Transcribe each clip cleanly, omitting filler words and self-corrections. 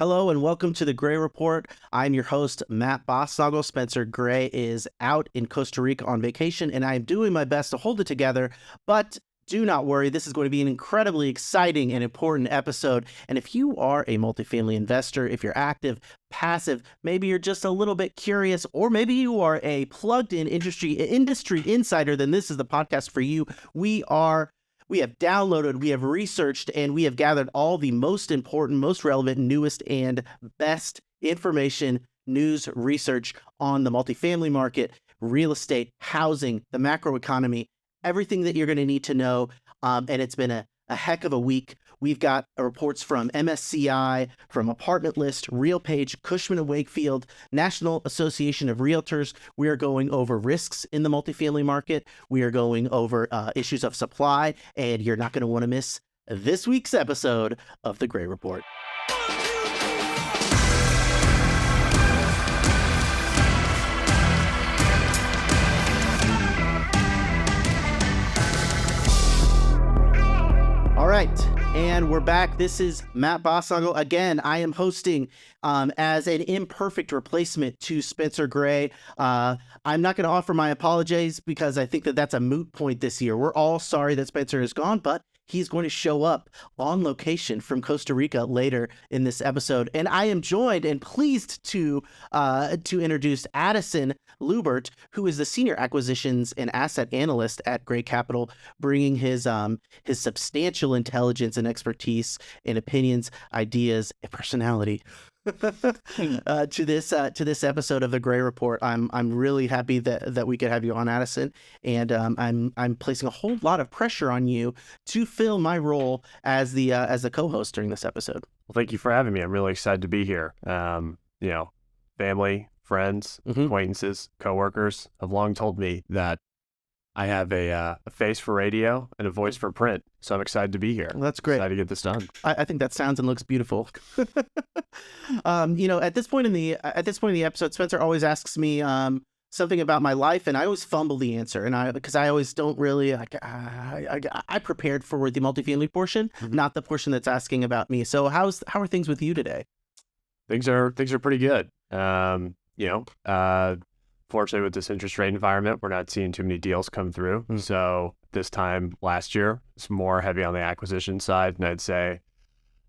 Hello and welcome to the Gray Report. I'm your host, Matt Bosnagel. Spencer Gray is out in Costa Rica on vacation, and I am doing my best to hold it together. But do not worry, this is going to be an incredibly exciting and important episode. And if you are a multifamily investor, if you're active, passive, maybe you're just a little bit curious, or maybe you are a plugged-in industry insider, then this is the podcast for you. We have downloaded, we have researched, and we have gathered all the most important, most relevant, newest, and best information, news, research on the multifamily market, real estate, housing, the macroeconomy, everything that you're going to need to know. And it's been a heck of a week. We've got reports from MSCI, from Apartment List, RealPage, Cushman & Wakefield, National Association of Realtors. We are going over risks in the multifamily market. We are going over issues of supply, and you're not going to want to miss this week's episode of The Gray Report. All right, and we're back. This is Matt Bosnagel. Again, I am hosting as an imperfect replacement to Spencer Gray. I'm not going to offer my apologies because I think that that's a moot point this year. We're all sorry that Spencer is gone, but he's going to show up on location from Costa Rica later in this episode. And I am joined and pleased to introduce Addison Lubert, who is the Senior Acquisitions and Asset Analyst at Gray Capital, bringing his substantial intelligence and expertise and opinions, ideas, and personality to this episode of the Gray Report. I'm really happy that we could have you on, Addison, and I'm placing a whole lot of pressure on you to fill my role as the co-host during this episode. Well, thank you for having me. I'm really excited to be here. Family, friends, acquaintances, coworkers have long told me that I have a face for radio and a voice for print, so I'm excited to be here. Well, that's great. Excited to get this done. I think that sounds and looks beautiful. At this point in the episode, Spencer always asks me something about my life, and I always fumble the answer, because I always don't really. I prepared for the multifamily portion, not the portion that's asking about me. So how are things with you today? Things are pretty good. Fortunately, with this interest rate environment, we're not seeing too many deals come through. So this time last year, it's more heavy on the acquisition side. And I'd say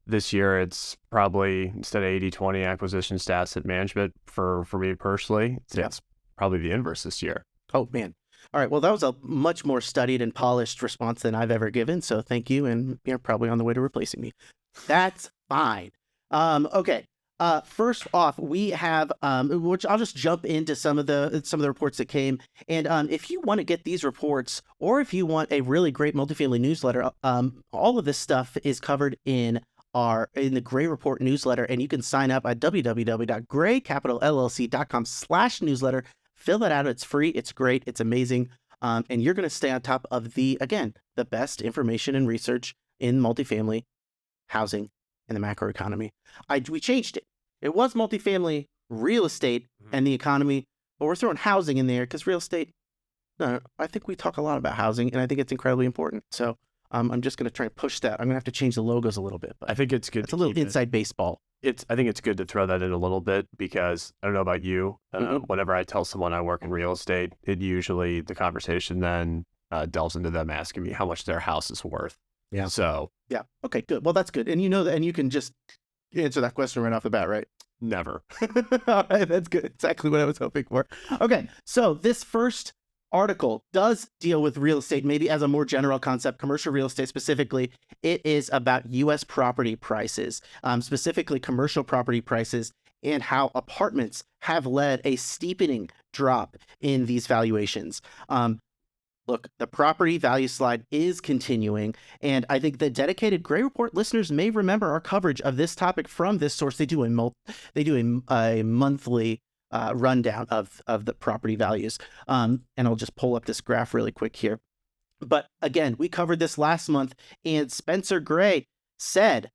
this year, it's probably, instead of 80-20 acquisitions to asset management for me personally, it's probably the inverse this year. Oh, man. All right. Well, that was a much more studied and polished response than I've ever given. So thank you. And you're probably on the way to replacing me. That's fine. Okay. First off, we have, which I'll just jump into some of the reports that came. And if you want to get these reports, or if you want a really great multifamily newsletter, all of this stuff is covered in the Gray Report newsletter, and you can sign up at www.graycapitalllc.com/newsletter. Fill that out. It's free. It's great. It's amazing. And you're going to stay on top of the best information and research in multifamily housing and the macroeconomy. We changed it. It was multifamily, real estate, and the economy, but we're throwing housing in there because real estate. No, I think we talk a lot about housing, and I think it's incredibly important. So I'm just going to try and push that. I'm going to have to change the logos a little bit. But I think it's good. It's a little inside baseball. I think it's good to throw that in a little bit because I don't know about you. Whenever I tell someone I work in real estate, the conversation then delves into them asking me how much their house is worth. Yeah. So. Yeah. Okay, good. Well, that's good. And you know that, and you can just answer that question right off the bat, right? Never. All right, that's good. Exactly what I was hoping for. Okay, so this first article does deal with real estate, maybe as a more general concept, commercial real estate specifically. It is about U.S. property prices, specifically commercial property prices, and how apartments have led a steepening drop in these valuations. Look, the property value slide is continuing, and I think the dedicated Gray Report listeners may remember our coverage of this topic from this source. They do a monthly rundown of the property values, and I'll just pull up this graph really quick here. But again, we covered this last month, and Spencer Gray said,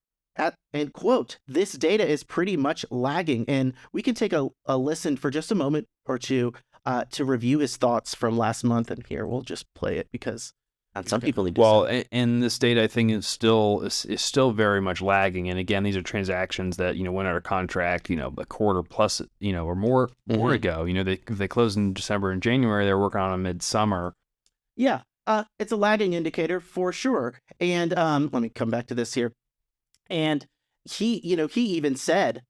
and quote, "This data is pretty much lagging," and we can take a listen for just a moment or two to review his thoughts from last month. And here, we'll just play it because And some people need to Well, sell. in the state, I think is still very much lagging. And again, these are transactions that went under contract, a quarter plus, or more ago. They closed in December and January. They're working on a midsummer. Yeah, it's a lagging indicator for sure. And let me come back to this here. And he even said,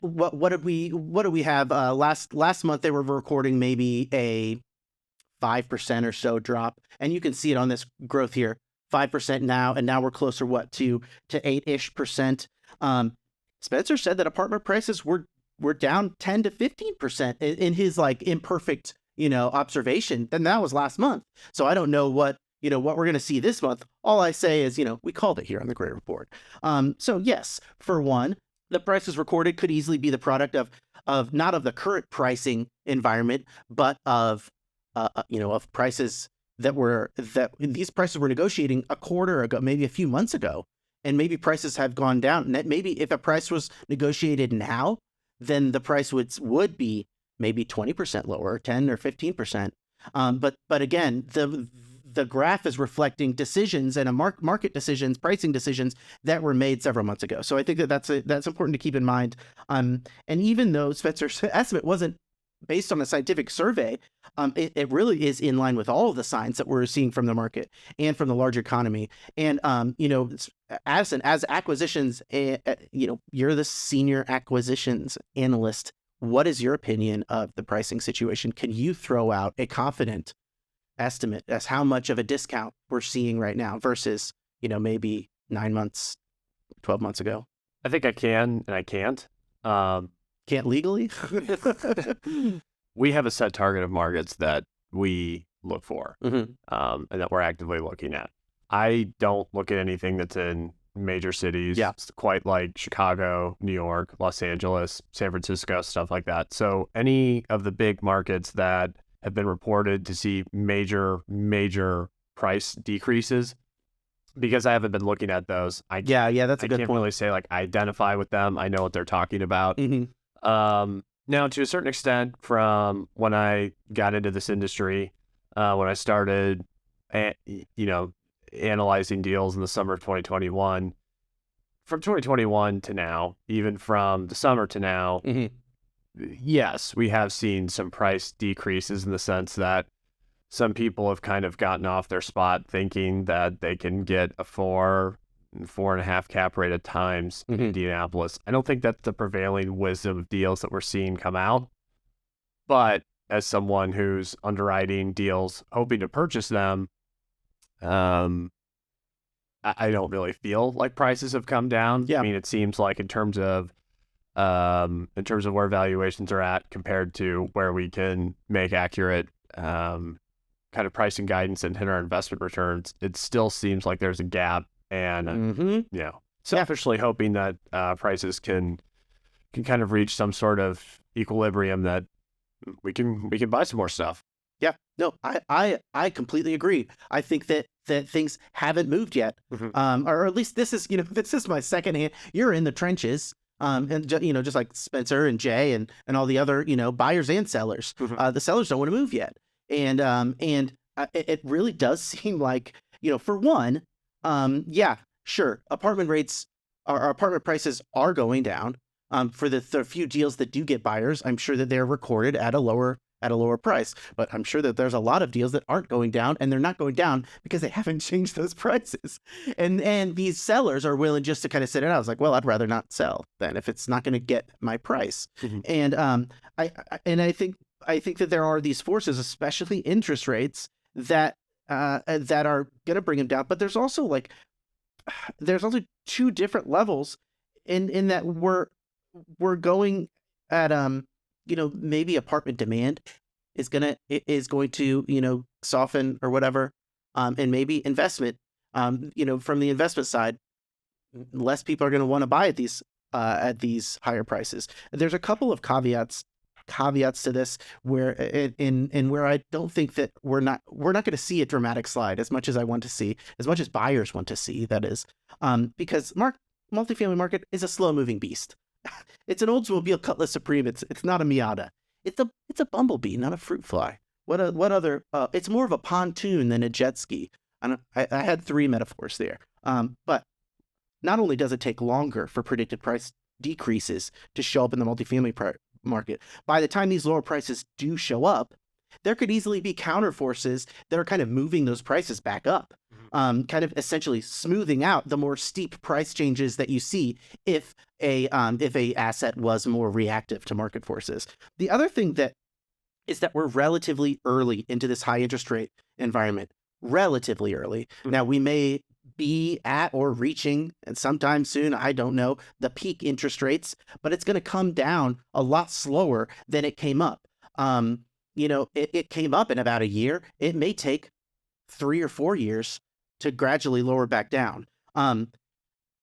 what did we have last month? They were recording maybe a 5% or so drop, and you can see it on this growth here, 5% now, and now we're closer to 8-ish%. Spencer said that apartment prices were down 10 to 15% in his like imperfect observation, and that was last month. So I don't know what we're going to see this month. All I say is we called it here on the Gray Report. So yes, for one, the prices recorded could easily be the product of not of the current pricing environment, but of prices that these prices were negotiating a quarter ago, maybe a few months ago, and maybe prices have gone down. And that maybe if a price was negotiated now, then the price would be maybe 20% lower, 10 or 15%. But again, the graph is reflecting decisions and market decisions, pricing decisions that were made several months ago. So I think that's important to keep in mind. And even though Spencer's estimate wasn't based on a scientific survey, it really is in line with all of the signs that we're seeing from the market and from the large economy. And Addison, as acquisitions, you're the senior acquisitions analyst. What is your opinion of the pricing situation? Can you throw out a confident estimate as how much of a discount we're seeing right now versus maybe 9 months, 12 months ago? I think I can and I can't. Can't legally? We have a set target of markets that we look for, Mm-hmm. and that we're actively looking at. I don't look at anything that's in major cities, quite like Chicago, New York, Los Angeles, San Francisco, stuff like that. So any of the big markets that have been reported to see major price decreases, because I haven't been looking at those, that's a good point. Can't really say like I identify with them. I know what they're talking about. Mm-hmm. Now, to a certain extent, from when I got into this industry, when I started, analyzing deals in the summer of 2021, from 2021 to now, even from the summer to now, yes, we have seen some price decreases in the sense that some people have kind of gotten off their spot thinking that they can get a 4.5 cap rate at times in Indianapolis. I don't think that's the prevailing wisdom of deals that we're seeing come out. But as someone who's underwriting deals, hoping to purchase them, I don't really feel like prices have come down. Yeah. I mean, it seems like in terms of where valuations are at compared to where we can make accurate kind of pricing guidance and hit our investment returns, it still seems like there's a gap. And selfishly hoping that prices can kind of reach some sort of equilibrium that we can buy some more stuff. Yeah, no, I completely agree. I think that things haven't moved yet, or at least this is my second hand. You're in the trenches, and just like Spencer and Jay and all the other buyers and sellers. The sellers don't want to move yet, and it really does seem like for one, sure, apartment prices are going down. For the few deals that do get buyers, I'm sure that they're recorded at a lower price. But I'm sure that there's a lot of deals that aren't going down, and they're not going down because they haven't changed those prices. And these sellers are willing just to kind of sit it out. I was like, well, I'd rather not sell then if it's not going to get my price. And I think that there are these forces, especially interest rates, that are going to bring them down. But there's also two different levels in that we're going at maybe apartment demand is going to soften or whatever, and maybe investment from the investment side, less people are going to want to buy at these higher prices. There's a couple of caveats to this where where I don't think that we're not going to see a dramatic slide as much as buyers want to see, that is, because multifamily market is a slow moving beast. It's an Oldsmobile Cutlass Supreme. It's not a Miata. It's a bumblebee, not a fruit fly. what other? It's more of a pontoon than a jet ski. I had three metaphors there. But not only does it take longer for predicted price decreases to show up in the multifamily market, by the time these lower prices do show up, there could easily be counter forces that are kind of moving those prices back up, kind of essentially smoothing out the more steep price changes that you see if a asset was more reactive to market forces. The other thing that is that we're relatively early into this high interest rate environment, relatively early. Now, we may be at or reaching, and sometime soon, I don't know, the peak interest rates, but it's going to come down a lot slower than it came up. It came up in about a year. It may take 3 or 4 years to gradually lower back down. I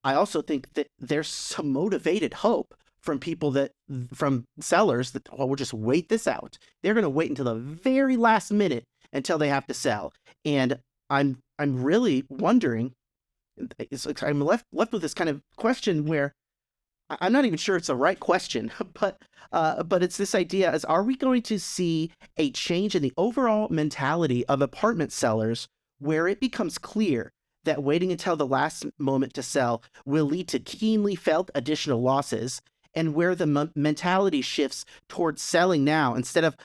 also think that there's some motivated hope from sellers that, well, we'll just wait this out. They're going to wait until the very last minute until they have to sell. And I'm really wondering, I'm left with this kind of question where I'm not even sure it's the right question, but it's this idea: are we going to see a change in the overall mentality of apartment sellers where it becomes clear that waiting until the last moment to sell will lead to keenly felt additional losses, and where the mentality shifts towards selling now instead of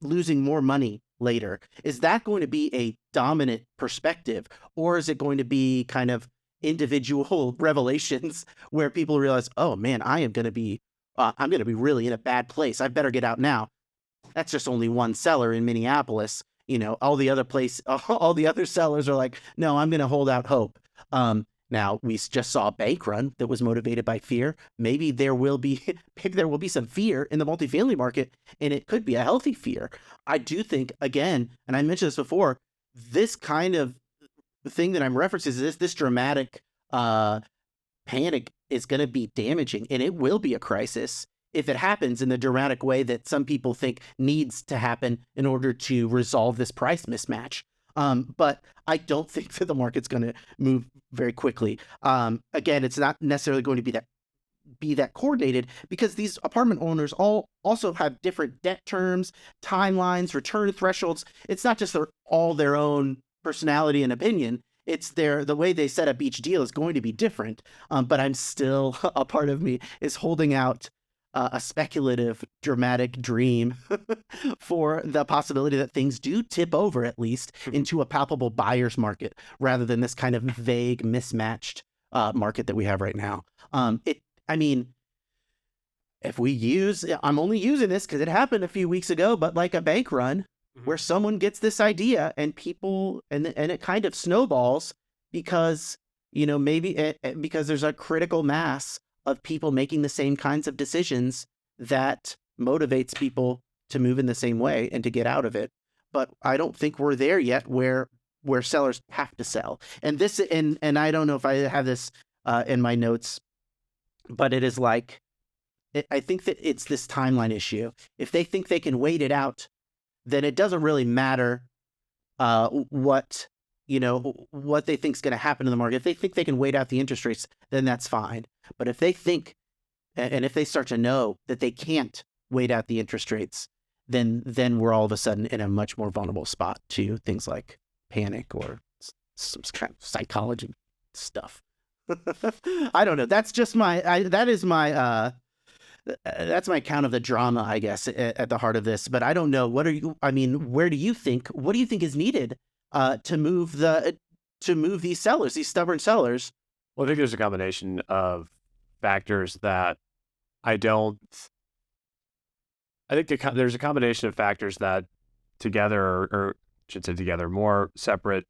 losing more money later? Is that going to be a dominant perspective, or is it going to be kind of individual revelations where people realize, oh man, I'm going to be really in a bad place. I better get out now. That's just only one seller in Minneapolis. All the other sellers are like, no, I'm going to hold out hope. Now we just saw a bank run that was motivated by fear. Maybe there will be some fear in the multifamily market, and it could be a healthy fear. I do think, again, and I mentioned this before, this kind of thing that I'm referencing is this dramatic panic is going to be damaging, and it will be a crisis if it happens in the dramatic way that some people think needs to happen in order to resolve this price mismatch. But I don't think that the market's going to move very quickly. Again, it's not necessarily going to be that coordinated, because these apartment owners also have different debt terms, timelines, return thresholds. It's not just all their own personality and opinion. It's the way they set up each deal is going to be different. But I'm still, a part of me is holding out a speculative, dramatic dream for the possibility that things do tip over, at least, into a palpable buyer's market, rather than this kind of vague, mismatched market that we have right now. I'm only using this because it happened a few weeks ago, but like a bank run, where someone gets this idea and it kind of snowballs because, because there's a critical mass of people making the same kinds of decisions that motivates people to move in the same way and to get out of it. But I don't think we're there yet where sellers have to sell. And I don't know if I have this in my notes, but it is like, I think that it's this timeline issue. If they think they can wait it out, then it doesn't really matter what they think is going to happen in the market. If they think they can wait out the interest rates, then that's fine. But if they think, and if they start to know that they can't wait out the interest rates, then we're all of a sudden in a much more vulnerable spot to things like panic or some kind of psychology stuff. I don't know. That's just that's my account of the drama, I guess, at the heart of this. But I don't know. What do you think is needed to move these sellers, these stubborn sellers? Well, I think there's a combination of factors that there's a combination of factors that together, or should say together, more separate,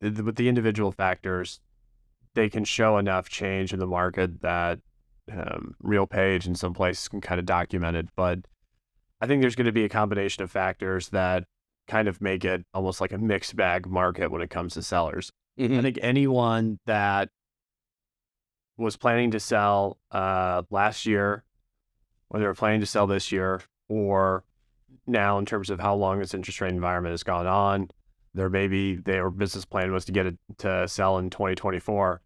with the individual factors, they can show enough change in the market that RealPage in some places can kind of document it. But I think there's going to be a combination of factors that kind of make it almost like a mixed bag market when it comes to sellers. I think anyone that was planning to sell last year, or they're planning to sell this year, or now in terms of how long this interest rate environment has gone on, their business plan was to get it to sell in 2024.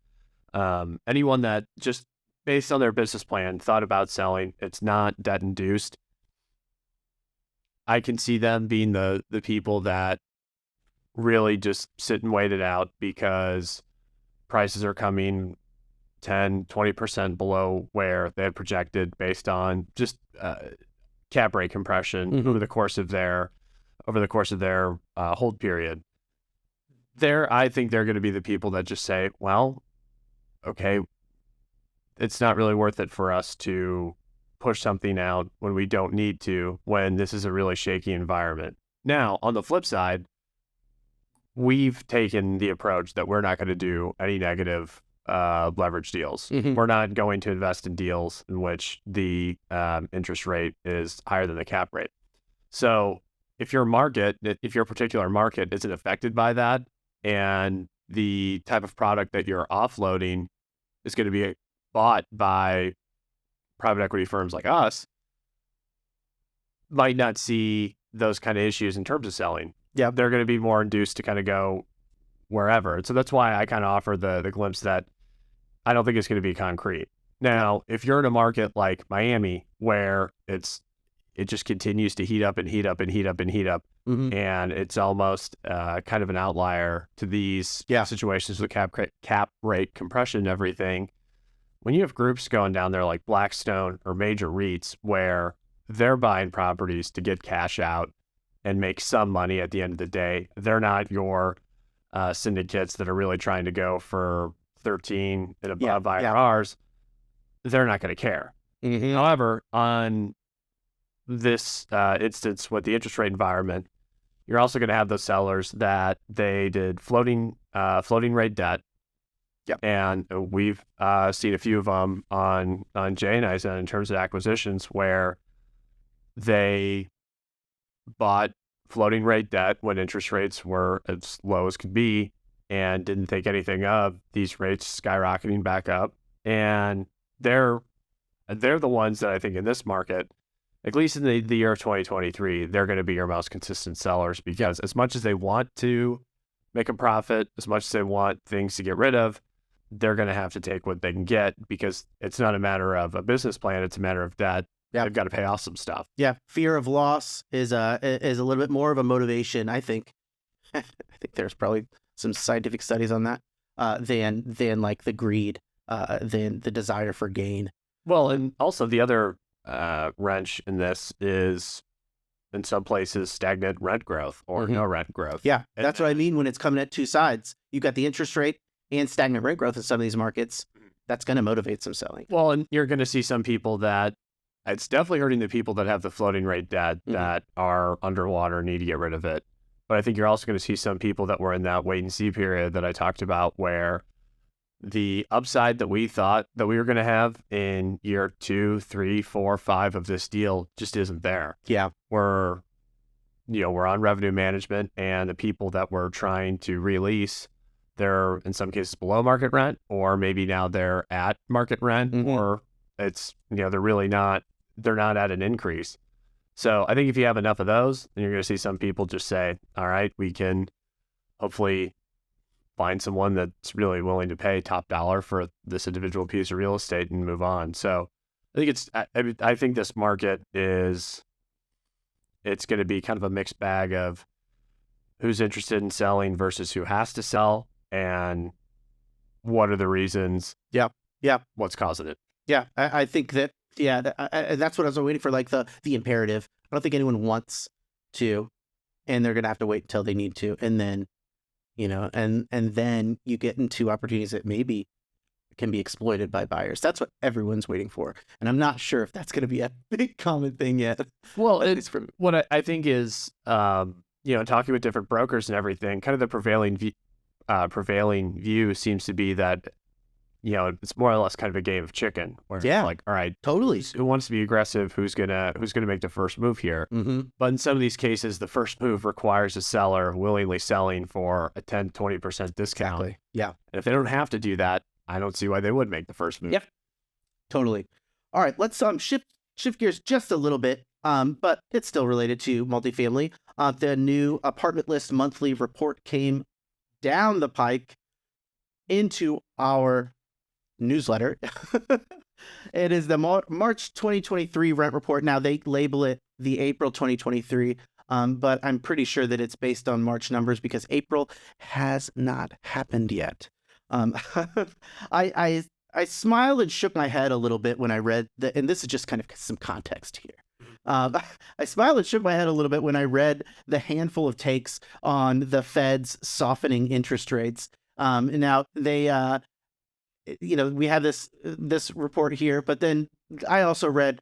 Anyone that just based on their business plan thought about selling, it's not debt induced, I can see them being the people that really just sit and wait it out because prices are coming 10-20% below where they had projected based on just cap rate compression over the course of their hold period. I think they're going to be the people that just say, well, okay, it's not really worth it for us to push something out when we don't need to, when this is a really shaky environment. Now, on the flip side, we've taken the approach that we're not going to do any negative leverage deals. We're not going to invest in deals in which the interest rate is higher than the cap rate. So if your particular market isn't affected by that, and the type of product that you're offloading is going to be bought by private equity firms like us, might not see those kind of issues in terms of selling. Yeah, they're going to be more induced to kind of go wherever. And so that's why I kind of offer the glimpse that I don't think it's going to be concrete. Now, if you're in a market like Miami where it just continues to heat up and heat up and heat up and heat up, and it's almost kind of an outlier to these situations with cap rate compression and everything. When you have groups going down there like Blackstone or major REITs where they're buying properties to get cash out and make some money at the end of the day, they're not your syndicates that are really trying to go for 13 and above IRRs. They're not going to care. However, on this instance with the interest rate environment, you're also going to have those sellers that they did floating rate debt. Yep. And we've seen a few of them on Jay and I's end in terms of acquisitions where they bought floating rate debt when interest rates were as low as could be and didn't think anything of these rates skyrocketing back up. And they're the ones that I think in this market, at least in the year of 2023, they're going to be your most consistent sellers because as much as they want to make a profit, as much as they want things to get rid of, they're going to have to take what they can get because it's not a matter of a business plan, it's a matter of debt. Yeah. They've got to pay off some stuff. Yeah, fear of loss is a little bit more of a motivation, I think. I think there's probably some scientific studies on that than like the greed, than the desire for gain. Well, and also the other wrench in this is, in some places, stagnant rent growth or no rent growth. Yeah, that's what I mean when it's coming at two sides. You got the interest rate and stagnant rent growth in some of these markets. That's going to motivate some selling. Well, and you're going to see some people that it's definitely hurting the people that have the floating rate debt that are underwater and need to get rid of it. But I think you're also going to see some people that were in that wait and see period that I talked about where the upside that we thought that we were going to have in year 2, 3, 4, 5 of this deal just isn't there. Yeah. We're on revenue management, and the people that we're trying to release, they're in some cases below market rent, or maybe now they're at market rent, or it's, they're not at an increase. So I think if you have enough of those, then you're going to see some people just say, all right, we can hopefully find someone that's really willing to pay top dollar for this individual piece of real estate and move on. So I think this market it's going to be kind of a mixed bag of who's interested in selling versus who has to sell, and what are the reasons. Yeah. What's causing it. Yeah. I think that, that's what I was waiting for, like the imperative. I don't think anyone wants to, and they're going to have to wait until they need to. And then, and then you get into opportunities that maybe can be exploited by buyers. That's what everyone's waiting for. And I'm not sure if that's going to be a big common thing yet. Well, what I think is, talking with different brokers and everything, kind of the prevailing view seems to be that, it's more or less kind of a game of chicken where it's like, all right, totally. Who wants to be aggressive? Who's gonna make the first move here? But in some of these cases, the first move requires a seller willingly selling for a 10-20% discount. Exactly. Yeah. And if they don't have to do that, I don't see why they would make the first move. Yep. Totally. All right, let's shift gears just a little bit, but it's still related to multifamily. The new apartment list monthly report came down the pike into our newsletter. It is the March 2023 rent report. Now they label it the April 2023, but I'm pretty sure that it's based on March numbers because April has not happened yet. Um, I smiled and shook my head a little bit when I read that, and this is just kind of some context here. I smiled and shook my head a little bit when I read the handful of takes on the Fed's softening interest rates. Now we have this report here, but then I also read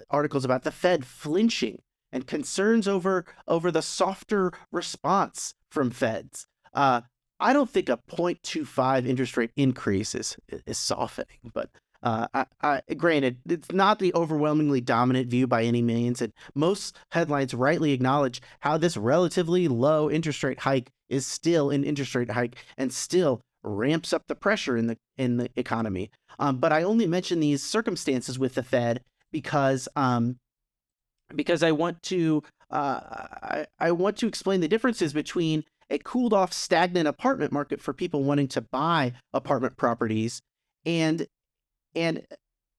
articles about the Fed flinching and concerns over the softer response from Feds. I don't think a 0.25 interest rate increase is softening, but granted, it's not the overwhelmingly dominant view by any means, and most headlines rightly acknowledge how this relatively low interest rate hike is still an interest rate hike and still ramps up the pressure in the economy. But I only mention these circumstances with the Fed because I want to explain the differences between a cooled off stagnant apartment market for people wanting to buy apartment properties and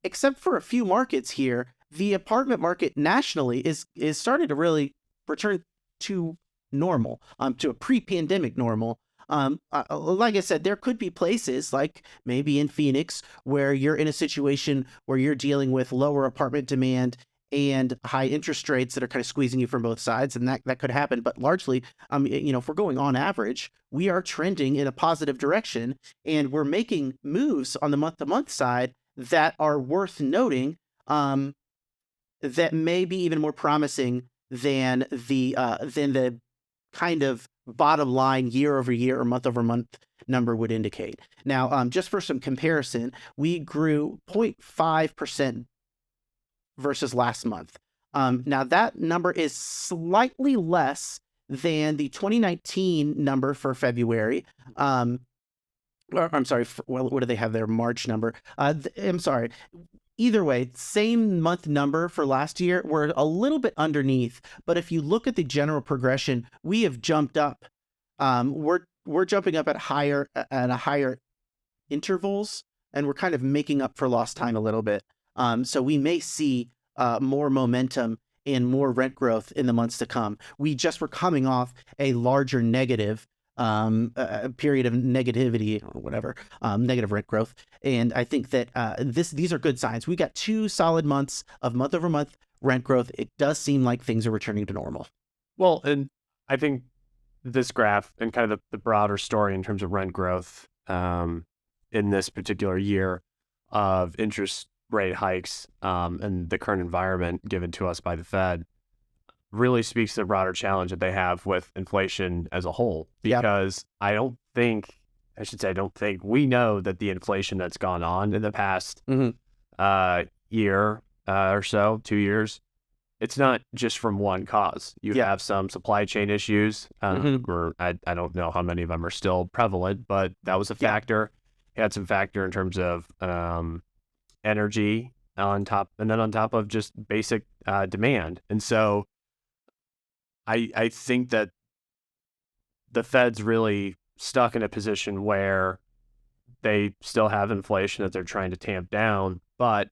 except for a few markets here, the apartment market nationally is starting to really return to normal, to a pre-pandemic normal. Like I said, there could be places like maybe in Phoenix where you're in a situation where you're dealing with lower apartment demand and high interest rates that are kind of squeezing you from both sides, and that could happen. But largely, if we're going on average, we are trending in a positive direction, and we're making moves on the month-to-month side that are worth noting, that may be even more promising than the kind of bottom line year over year or month over month number would indicate. Now, just for some comparison, we grew 0.5% versus last month. Now that number is slightly less than the 2019 number for February. I'm sorry, what do they have there? March number. I'm sorry. Either way, same month number for last year. We're a little bit underneath, but if you look at the general progression, we have jumped up. We're jumping up at higher intervals, and we're kind of making up for lost time a little bit. So we may see more momentum and more rent growth in the months to come. We just were coming off a larger negative a period of negativity or whatever, negative rent growth. And I think that these are good signs. We got 2 solid months of month over month rent growth. It does seem like things are returning to normal. Well, and I think this graph and kind of the broader story in terms of rent growth in this particular year of interest rate hikes and the current environment given to us by the Fed really speaks to the broader challenge that they have with inflation as a whole. Because I don't think we know that the inflation that's gone on in the past year or so, 2 years, it's not just from one cause. You have some supply chain issues, or I don't know how many of them are still prevalent, but that was a factor. You had some factor in terms of energy on top of just basic demand. And so I think that the Fed's really stuck in a position where they still have inflation that they're trying to tamp down, but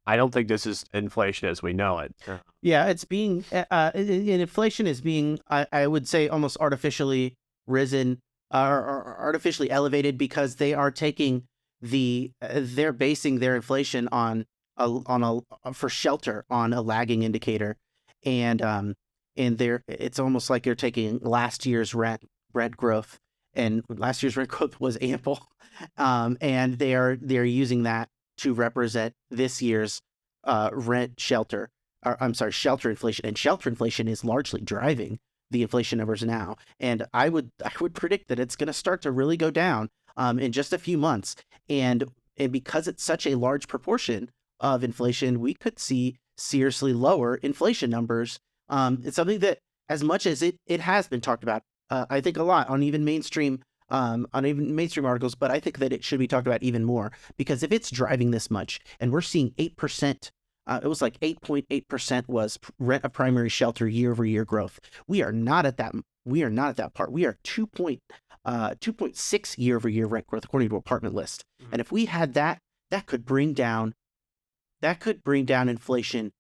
I don't think this is inflation as we know it. Yeah, it's being inflation is being, I would say, almost artificially risen or artificially elevated because they are taking they're basing their inflation on for shelter on a lagging indicator, and it's almost like you're taking last year's rent growth, and last year's rent growth was ample, and they're using that to represent this year's shelter inflation, and shelter inflation is largely driving the inflation numbers now. And I would predict that it's going to start to really go down in just a few months, and because it's such a large proportion of inflation, we could see seriously lower inflation numbers. It's something that, as much as it has been talked about, I think a lot on even mainstream articles, but I think that it should be talked about even more, because if it's driving this much, and we're seeing 8%, it was like 8.8% was rent of primary shelter year over year growth. We are not at that. We are not at that part. We are 2.6 year over year rent growth according to Apartment List. And if we had that, that could bring down inflation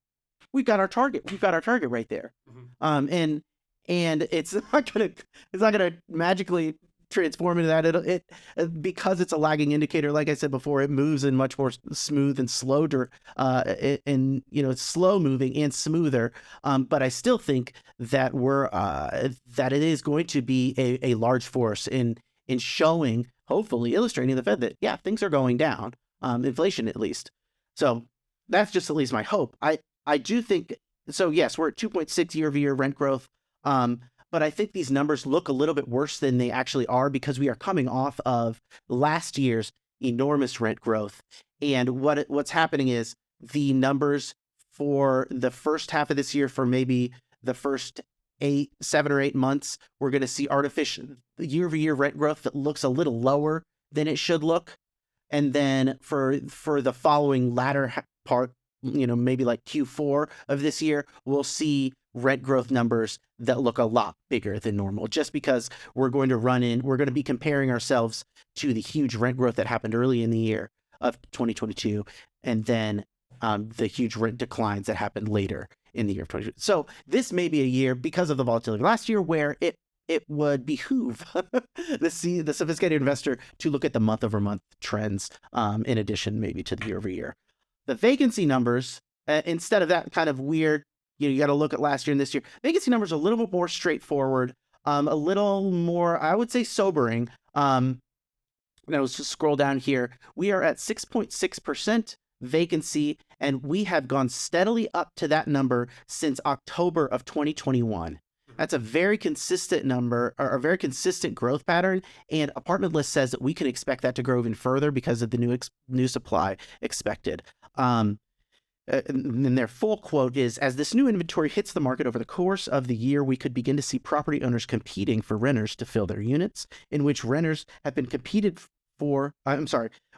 we've got our target. We've got our target right there. And it's not gonna magically transform into that. Because it's a lagging indicator. Like I said before, it moves in much more smooth and slow, and it's slow moving and smoother. But I still think that that it is going to be a large force in showing, hopefully illustrating the Fed that things are going down, inflation at least. So that's just at least my hope. I do think so. Yes, we're at 2.6 year-over-year rent growth. But I think these numbers look a little bit worse than they actually are because we are coming off of last year's enormous rent growth. And what's happening is the numbers for the first half of this year, for maybe the first 7 or 8 months, we're going to see artificial year-over-year rent growth that looks a little lower than it should look. And then for the following latter part, maybe like Q4 of this year, we'll see rent growth numbers that look a lot bigger than normal, just because we're going to be comparing ourselves to the huge rent growth that happened early in the year of 2022, and then the huge rent declines that happened later in the year of 2022. So this may be a year, because of the volatility last year, where it would behoove the sophisticated investor to look at the month-over-month trends, in addition maybe to the year-over-year. The vacancy numbers, instead of that kind of weird, you got to look at last year and this year. Vacancy numbers are a little bit more straightforward, a little more, I would say, sobering. Let's just scroll down here. We are at 6.6% vacancy, and we have gone steadily up to that number since October of 2021. That's a very consistent number, or a very consistent growth pattern. And Apartment List says that we can expect that to grow even further because of the new supply expected. And their full quote is, as this new inventory hits the market over the course of the year, we could begin to see property owners competing for renters to fill their units, in which renters have been competed for,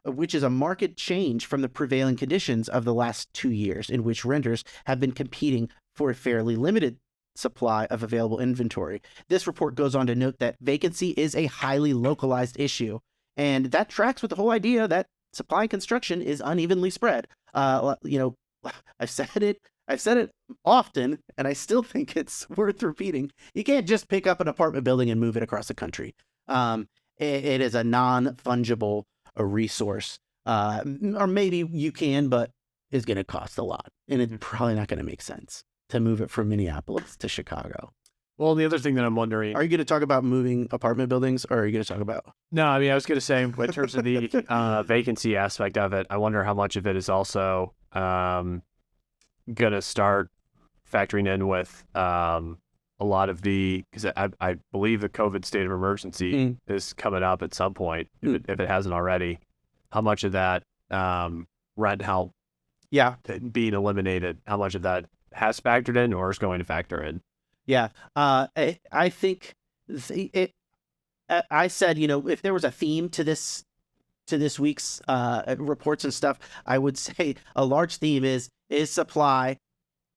which is a market change from the prevailing conditions of the last 2 years, in which renters have been competing for a fairly limited supply of available inventory. This report goes on to note that vacancy is a highly localized issue, and that tracks with the whole idea that supply and construction is unevenly spread. I've said it often, and I still think it's worth repeating. You can't just pick up an apartment building and move it across the country. It is a non-fungible resource, or maybe you can, but it's going to cost a lot, and it's probably not going to make sense to move it from Minneapolis to Chicago. Well, the other thing that I'm wondering... Are you going to talk about moving apartment buildings, or are you going to talk about... No, I mean, I was going to say, in terms of the vacancy aspect of it, I wonder how much of it is also going to start factoring in with a lot of because I believe the COVID state of emergency is coming up at some point, if it hasn't already. How much of that rent help being eliminated, how much of that has factored in or is going to factor in? Yeah, I think I said, if there was a theme to this week's reports and stuff, I would say a large theme is supply,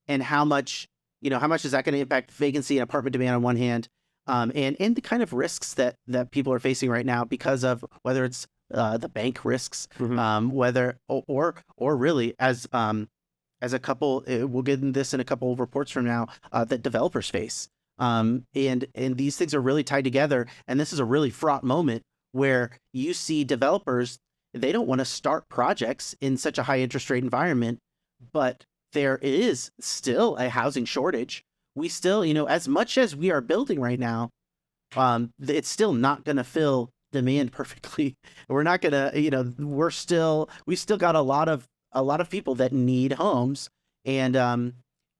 and how much is that going to impact vacancy and apartment demand on one hand, and the kind of risks that people are facing right now because of whether it's the bank risks, whether or really as a couple, we'll get into this in a couple of reports from now, that developers face. And these things are really tied together. And this is a really fraught moment where you see developers, they don't want to start projects in such a high interest rate environment, but there is still a housing shortage. We still, as much as we are building right now, it's still not going to fill demand perfectly. We're not going to, we still got a lot of people that need homes, and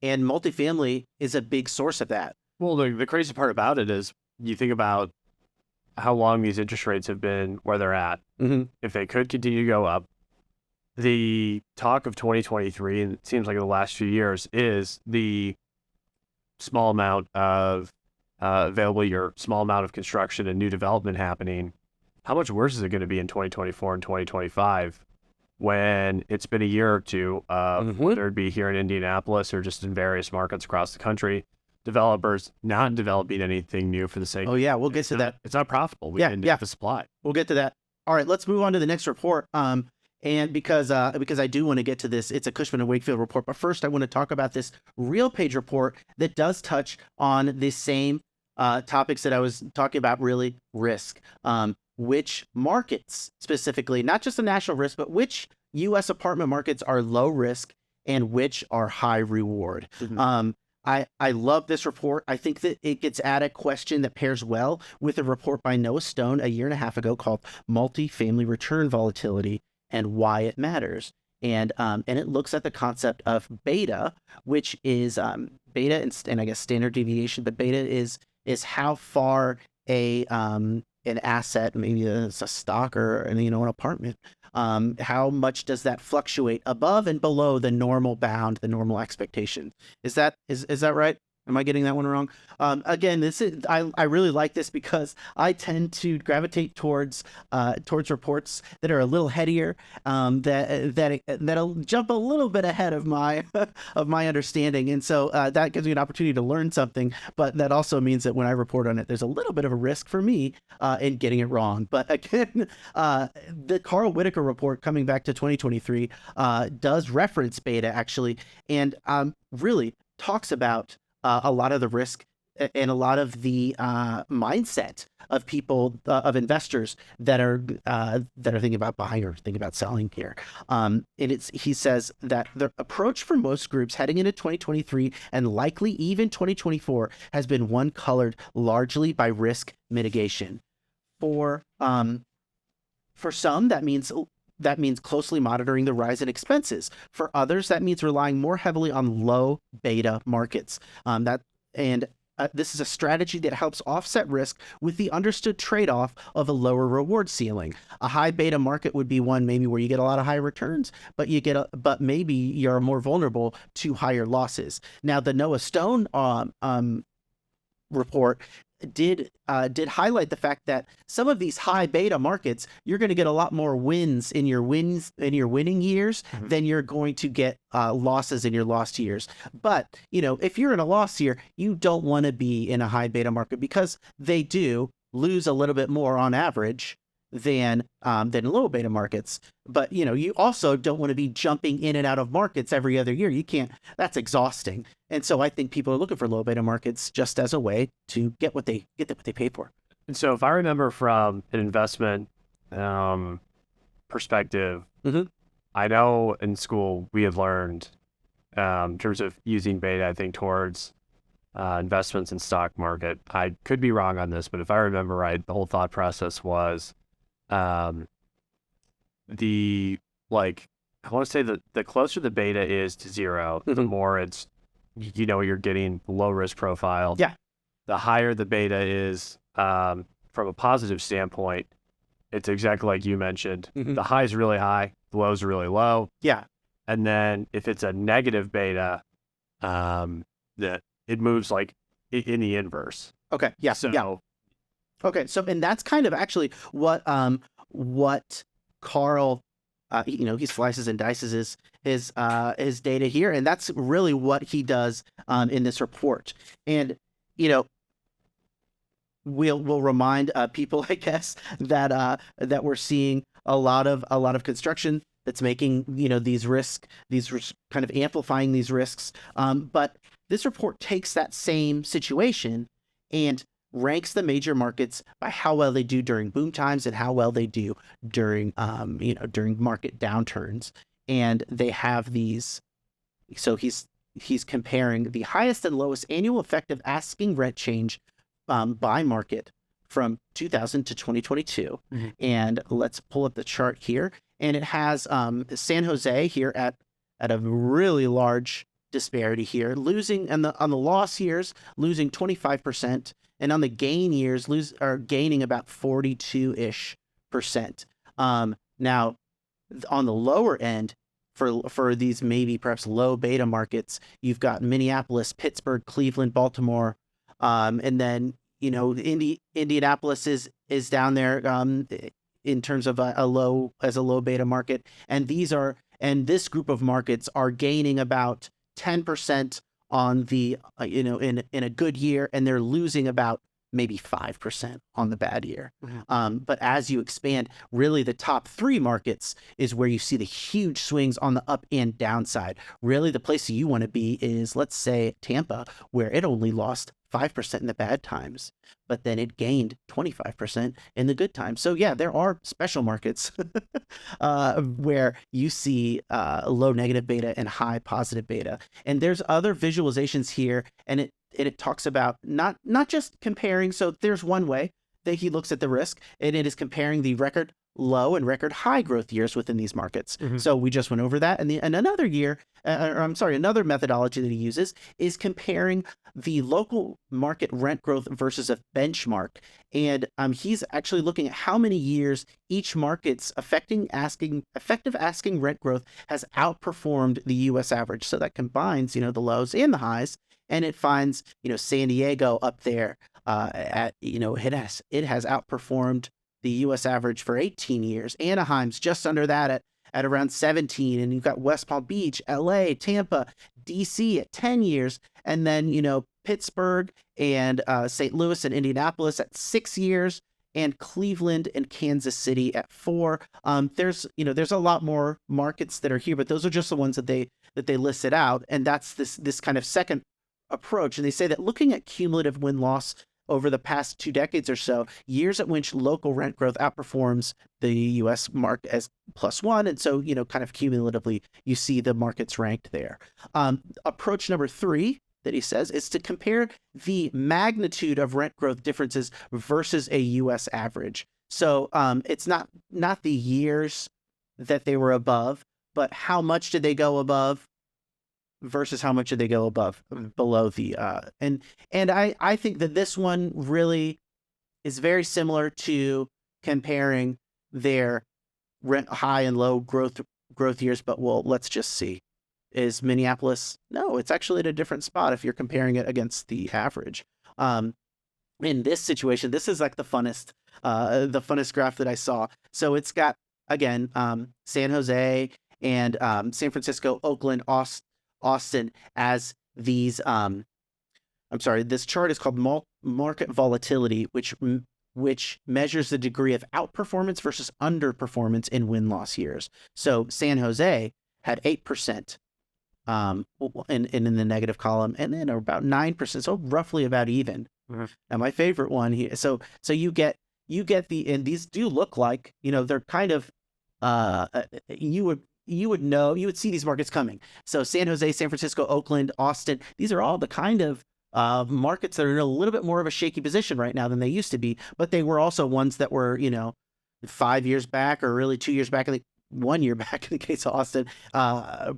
multifamily is a big source of that. Well, the crazy part about it is you think about how long these interest rates have been where they're at. If they could continue to go up, the talk of 2023, and it seems like in the last few years, is the small amount of small amount of construction and new development happening. How much worse is it going to be in 2024 and 2025? When it's been a year or two, whether it be here in Indianapolis or just in various markets across the country, developers not developing anything new for the sake. Oh yeah, we'll get to that. It's not profitable. We can the supply. We'll get to that. All right, let's move on to the next report. And because I do want to get to this, it's a Cushman and Wakefield report. But first, I want to talk about this Real Page report that does touch on the same topics that I was talking about, really risk. Which markets specifically, not just the national risk, but which U.S. apartment markets are low risk and which are high reward. I love this report. I think that it gets at a question that pairs well with a report by Noah Stone a year and a half ago called Multifamily Return Volatility and Why It Matters. And it looks at the concept of beta, which is beta and I guess standard deviation, but beta is how far an asset, maybe it's a stock or an apartment, how much does that fluctuate above and below the normal bound, the normal expectation? Is that right? Am I getting that one wrong? Again, I really like this because I tend to gravitate towards reports that are a little headier, that'll jump a little bit ahead of my understanding, and so that gives me an opportunity to learn something. But that also means that when I report on it, there's a little bit of a risk for me in getting it wrong. But again, the Carl Whitaker report coming back to 2023 does reference beta actually, and really talks about a lot of the risk and a lot of the mindset of people, of investors that are thinking about buying or thinking about selling here. And he says that the approach for most groups heading into 2023 and likely even 2024 has been one colored largely by risk mitigation. For some, that means closely monitoring the rise in expenses. For others, that means relying more heavily on low beta markets. This is a strategy that helps offset risk with the understood trade-off of a lower reward ceiling. A high beta market would be one maybe where you get a lot of high returns, but maybe you're more vulnerable to higher losses. Now, the Noah Stone report did highlight the fact that some of these high beta markets, you're going to get a lot more wins in your winning years than you're going to get losses in your lost years. But if you're in a loss year, you don't want to be in a high beta market because they do lose a little bit more on average than low beta markets. But you also don't want to be jumping in and out of markets every other year. You can't. That's exhausting. And so I think people are looking for low beta markets just as a way to get what they pay for. And so if I remember from an investment perspective, I know in school we had learned in terms of using beta, I think towards investments in stock market. I could be wrong on this, but if I remember right, the whole thought process was I want to say that the closer the beta is to zero, the more it's, you're getting low risk profile. Yeah. The higher the beta is, from a positive standpoint, it's exactly like you mentioned. The high is really high, the low is really low. Yeah. And then if it's a negative beta, that it moves like in the inverse. Okay. Yeah. So, yeah. Okay, so and that's kind of actually what Carl, he slices and dices his data here, and that's really what he does in this report. And we'll remind people, I guess, that we're seeing a lot of construction that's making these risks kind of amplifying these risks. But this report takes that same situation and ranks the major markets by how well they do during boom times and how well they do during market downturns. And they have these. So he's comparing the highest and lowest annual effective asking rent change by market from 2000 to 2022. And let's pull up the chart here. And it has San Jose here at a really large disparity here, losing on the loss years, losing 25%. And on the gain years, gaining about 42-ish%. Now, on the lower end, for these maybe perhaps low beta markets, you've got Minneapolis, Pittsburgh, Cleveland, Baltimore, and then Indianapolis is down there in terms of a low beta market, and this group of markets are gaining about 10% on the in a good year, and they're losing about maybe 5% on the bad year. But as you expand, really the top 3 markets is where you see the huge swings on the up and down side. Really the place you want to be is, let's say, Tampa, where it only lost 5% in the bad times, but then it gained 25% in the good times. So yeah, there are special markets where you see low negative beta and high positive beta. And there's other visualizations here, and it talks about not just comparing. So there's one way that he looks at the risk, and it is comparing the record low and record high growth years within these markets. So we just went over that. And another year, another methodology that he uses is comparing the local market rent growth versus a benchmark. And he's actually looking at how many years each market's effective asking rent growth has outperformed the U.S. average. So that combines, the lows and the highs. And it finds, San Diego up there it has outperformed the U.S. average for 18 years. Anaheim's just under that at around 17. And you've got West Palm Beach, L.A., Tampa, D.C. at 10 years. And then, Pittsburgh and St. Louis and Indianapolis at 6 years. And Cleveland and Kansas City at 4. There's a lot more markets that are here, but those are just the ones that they listed out. And that's this kind of second approach. And they say that looking at cumulative win-loss over the past 2 decades or so, years at which local rent growth outperforms the U.S. market as +1. And so, kind of cumulatively, you see the markets ranked there. Approach number 3 that he says is to compare the magnitude of rent growth differences versus a U.S. average. So it's not the years that they were above, but how much did they go above versus how much did they go below the and I think that this one really is very similar to comparing their rent high and low growth years. But let's just see. Is Minneapolis? No, it's actually at a different spot if you're comparing it against the average. In this situation, this is like the funnest graph that I saw. So it's got, again, San Jose and San Francisco, Oakland, Austin as these this chart is called market volatility, which measures the degree of outperformance versus underperformance in win-loss years. So San Jose had 8% in the negative column, and then about 9%, so roughly about even. Now my favorite one here, so you get and these do look like, they're kind of you would see these markets coming. So San Jose, San Francisco, Oakland, Austin, these are all the kind of markets that are in a little bit more of a shaky position right now than they used to be, but they were also ones that were, 5 years back or really 2 years back, I think 1 year back in the case of Austin,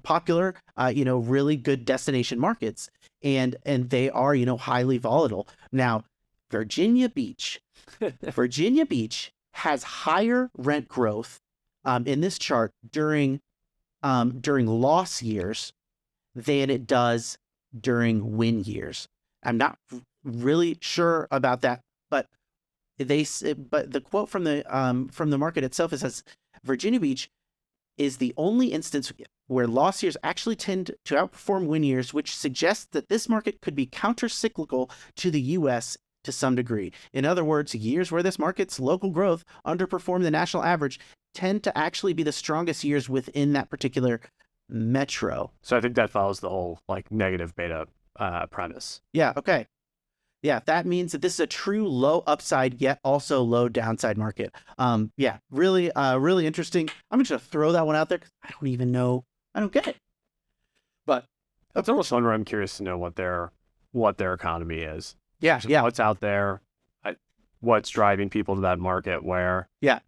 popular, really good destination markets. And they are, highly volatile. Now, Virginia Beach has higher rent growth in this chart during loss years than it does during win years. I'm not really sure about that, but the quote from the market itself, it says Virginia Beach is the only instance where loss years actually tend to outperform win years, which suggests that this market could be counter-cyclical to the U.S. to some degree. In other words, years where this market's local growth underperformed the national average tend to actually be the strongest years within that particular metro. So I think that follows the whole negative beta premise. Yeah. Okay. Yeah, that means that this is a true low upside yet also low downside market. Yeah, really interesting. I'm just gonna throw that one out there because I don't even know. I don't get it. But that's almost one where I'm curious to know what their economy is. Yeah, just what's out there, what's driving people to that market where. Yeah.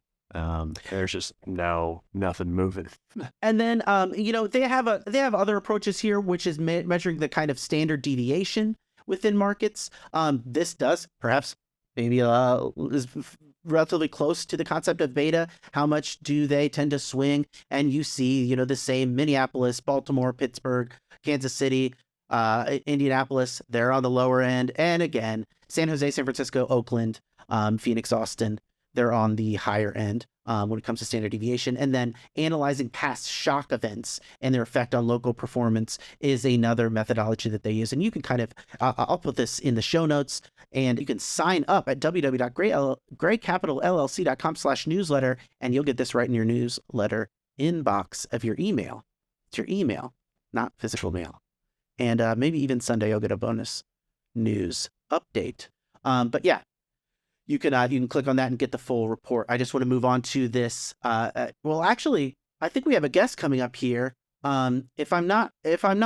There's just nothing moving. And then they have other approaches here, which is measuring the kind of standard deviation within markets. This does perhaps maybe is relatively close to the concept of beta. How much do they tend to swing? And you see, the same Minneapolis, Baltimore, Pittsburgh, Kansas City, Indianapolis, they're on the lower end. And again, San Jose, San Francisco, Oakland, Phoenix, Austin, they're on the higher end when it comes to standard deviation. And then analyzing past shock events and their effect on local performance is another methodology that they use. And you can kind of, I'll put this in the show notes, and you can sign up at www.graycapitalllc.com/newsletter, and you'll get this right in your newsletter inbox of your email. It's your email, not physical mail. And maybe even Sunday you'll get a bonus news update. But yeah, you can click on that and get the full report. I just want to move on to this. Well, actually, I think we have a guest coming up here. If I'm not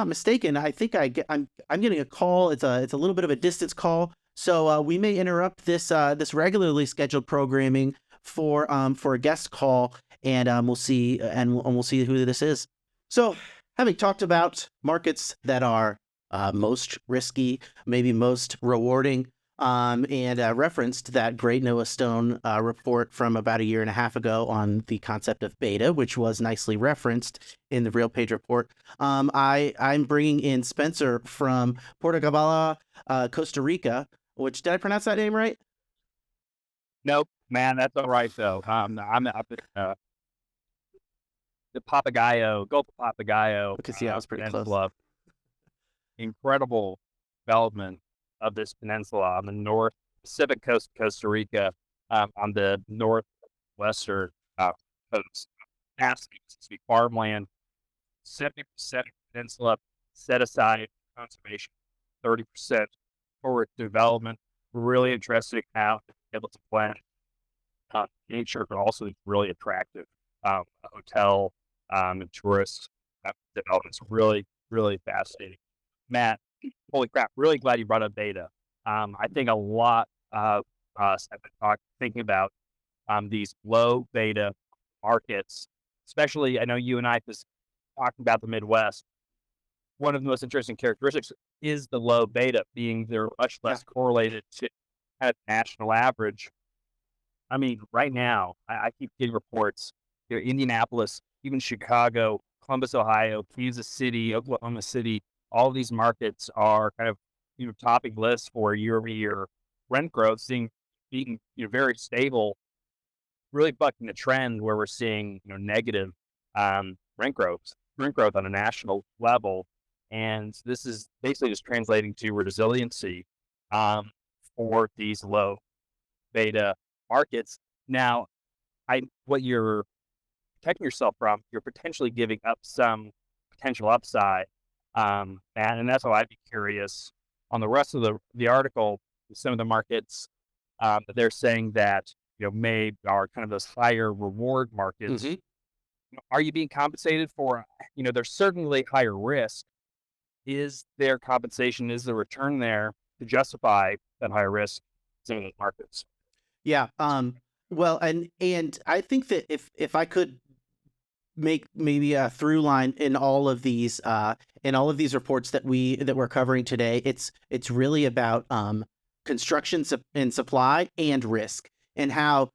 mistaken, I think I'm getting a call. It's a little bit of a distance call, so we may interrupt this regularly scheduled programming for a guest call, and we'll see who this is. So, having talked about markets that are most risky, maybe most rewarding, and referenced that great Noah Stone report from about a year and a half ago on the concept of beta, which was nicely referenced in the Real Page report. I'm bringing in Spencer from Portugalba, Costa Rica. Which, did I pronounce that name right? Nope, man, that's all right though. I'm up at the Papagayo, Gulf of Papagayo. Because yeah, I was pretty close. Peninsula. Incredible development of this peninsula on the North Pacific coast of Costa Rica, on the northwestern coast. Vast farmland, 70% of the peninsula set aside for conservation, 30% for development. We're really interested in how to be able to blend nature, but also really attractive hotel and tourist developments. Really, really fascinating. Matt, holy crap, really glad you brought up beta. I think a lot of us have been thinking about these low beta markets, especially, I know you and I was talking about the Midwest. One of the most interesting characteristics is the low beta, being they're much less correlated to kind of national average. I mean, right now, I keep getting reports, Indianapolis, even Chicago, Columbus, Ohio, Kansas City, Oklahoma City, all of these markets are kind of, topping lists for year-over-year rent growth, being very stable, really bucking the trend where we're seeing negative rent growth on a national level, and this is basically just translating to resiliency for these low beta markets. Now, what you're protecting yourself from, you're potentially giving up some potential upside, and that's how I'd be curious on the rest of the article. Some of the markets that they're saying that may are kind of those higher reward markets. Are you being compensated for? There's certainly higher risk. Is there compensation? Is the return there to justify that higher risk in those markets? Yeah. Well, and I think that if I could make maybe a through line in all of these reports that we're covering today, it's really about construction and supply and risk, and how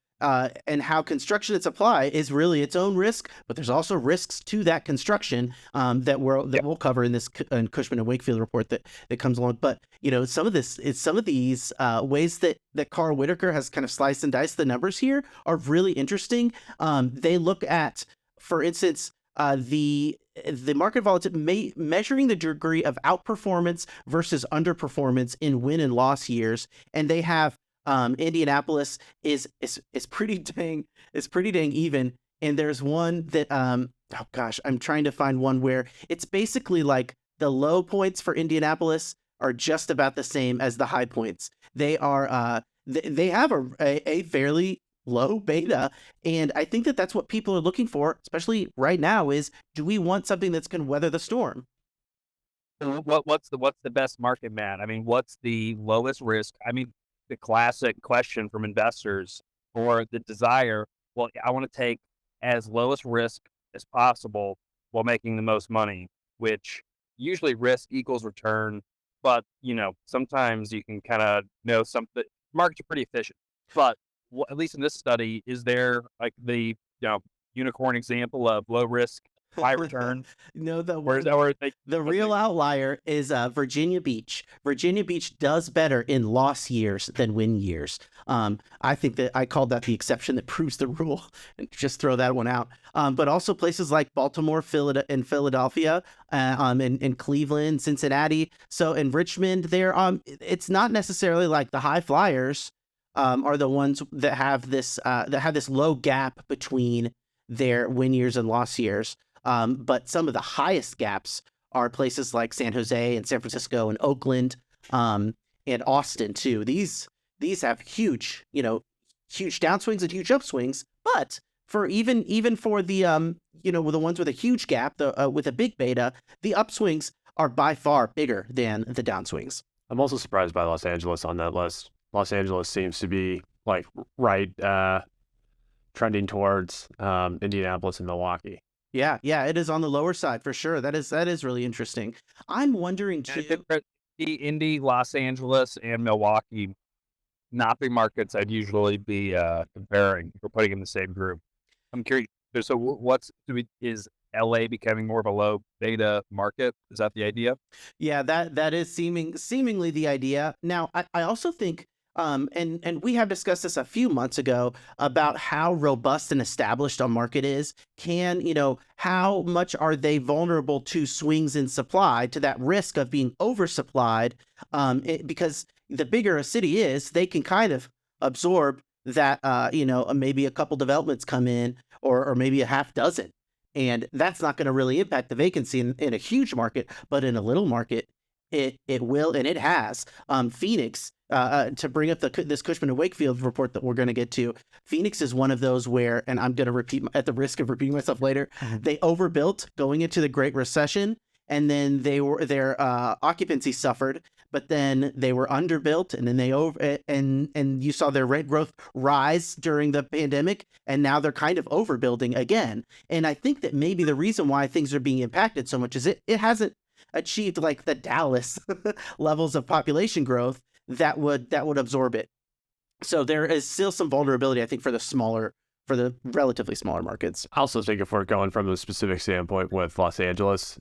construction and supply is really its own risk, but there's also risks to that construction that we'll cover in this Cushman and Wakefield report that comes along. But some of these ways that Carl Whitaker has kind of sliced and diced the numbers here are really interesting. They look at, for instance, the market volatility, measuring the degree of outperformance versus underperformance in win and loss years, and they have Indianapolis is pretty dang even, and there's one that oh gosh, I'm trying to find one where it's basically like the low points for Indianapolis are just about the same as the high points. They are they have a fairly low beta, and I think that that's what people are looking for, especially right now. Is, do we want something that's going to weather the storm? What's the best market, man? I mean, what's the lowest risk? I mean, the classic question from investors, or the desire, well, I want to take as lowest risk as possible while making the most money, which usually risk equals return. But sometimes you can kind of know something. Markets are pretty efficient, but at least in this study, is there like the unicorn example of low risk high return? No, Where's that where they the what real they outlier is Virginia Beach. Virginia Beach does better in loss years than win years. I think that I called that the exception that proves the rule, and just throw that one out. But also places like Baltimore, and Philadelphia, and Cleveland, Cincinnati. So in Richmond, it's not necessarily like the high flyers are the ones that have this low gap between their win years and loss years. But some of the highest gaps are places like San Jose and San Francisco and Oakland, and Austin too. These have huge, huge downswings and huge upswings. But for even for the the ones with a huge gap, with a big beta, the upswings are by far bigger than the downswings. I'm also surprised by Los Angeles on that list. Los Angeles seems to be like right trending towards Indianapolis and Milwaukee. Yeah, it is on the lower side for sure. That is really interesting. I'm wondering and too. Indy, Los Angeles, and Milwaukee, not the markets I'd usually be comparing or putting in the same group. I'm curious. So is LA becoming more of a low beta market? Is that the idea? Yeah, that is seemingly the idea. Now, I also think, and we have discussed this a few months ago about how robust and established a market is. How much are they vulnerable to swings in supply, to that risk of being oversupplied? Because the bigger a city is, they can kind of absorb that, maybe a couple developments come in, or maybe a half dozen. And that's not going to really impact the vacancy in a huge market, but in a little market, it will, and it has. Phoenix, to bring up this Cushman and Wakefield report that we're going to get to, Phoenix is one of those where, and I'm going to repeat at the risk of repeating myself later, they overbuilt going into the Great Recession, and then their occupancy suffered, but then they were underbuilt, and then and you saw their rent growth rise during the pandemic, and now they're kind of overbuilding again. And I think that maybe the reason why things are being impacted so much is it hasn't achieved like the Dallas levels of population growth that would absorb it. So there is still some vulnerability, I think, for the relatively smaller markets. I also think if we're going from a specific standpoint with Los Angeles,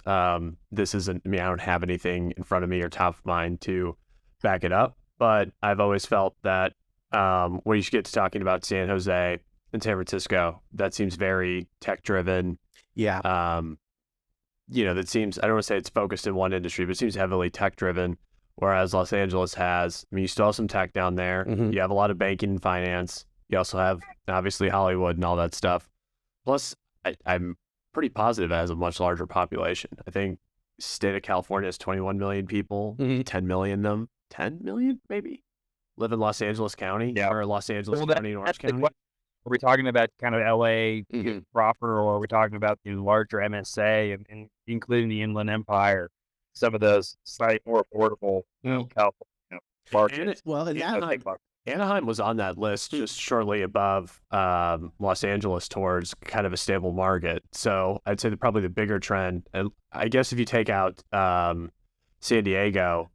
this isn't, I don't have anything in front of me or top of mind to back it up, but I've always felt that when you get to talking about San Jose and San Francisco, that seems very tech driven. Yeah. That seems, I don't want to say it's focused in one industry, but it seems heavily tech driven. Whereas Los Angeles has, you still have some tech down there. Mhm. You have a lot of banking and finance. You also have, obviously, Hollywood and all that stuff. Plus, I'm pretty positive it has a much larger population. I think state of California has 21 million people, 10 million of them, 10 million maybe, live in Los Angeles County, or Los Angeles County and Orange County. Are we talking about kind of LA proper, or are we talking about the larger MSA and including the Inland Empire, some of those slightly more affordable California markets? Anaheim was on that list just shortly above Los Angeles towards kind of a stable market. So I'd say probably the bigger trend, and I guess if you take out San Diego,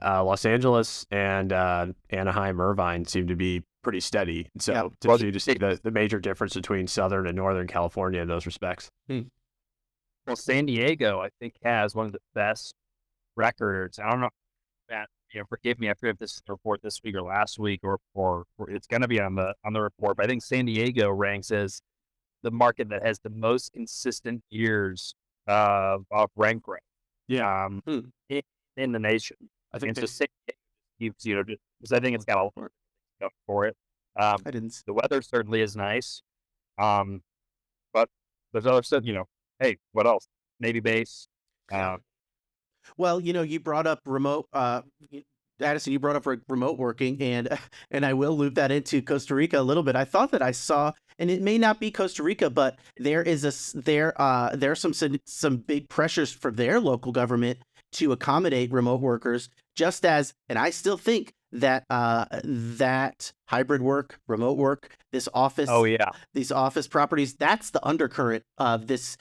Los Angeles and Anaheim, Irvine seem to be pretty steady. So you just see the major difference between Southern and Northern California in those respects. Well, San Diego, I think, has one of the best records. I don't know, Matt, forgive me, I forget if this is the report this week or last week, or it's going to be on the report, but I think San Diego ranks as the market that has the most consistent years of rent growth. Yeah. In the nation. I think it's just because I think it's got a lot for it. The weather certainly is nice, but there's other stuff. Hey, what else? Navy base. Well, you brought up remote. Addison, you brought up remote working, and I will loop that into Costa Rica a little bit. I thought that I saw, and it may not be Costa Rica, but there's some big pressures for their local government to accommodate remote workers, just as, and I still think that that hybrid work, remote work, these office properties, that's the undercurrent of this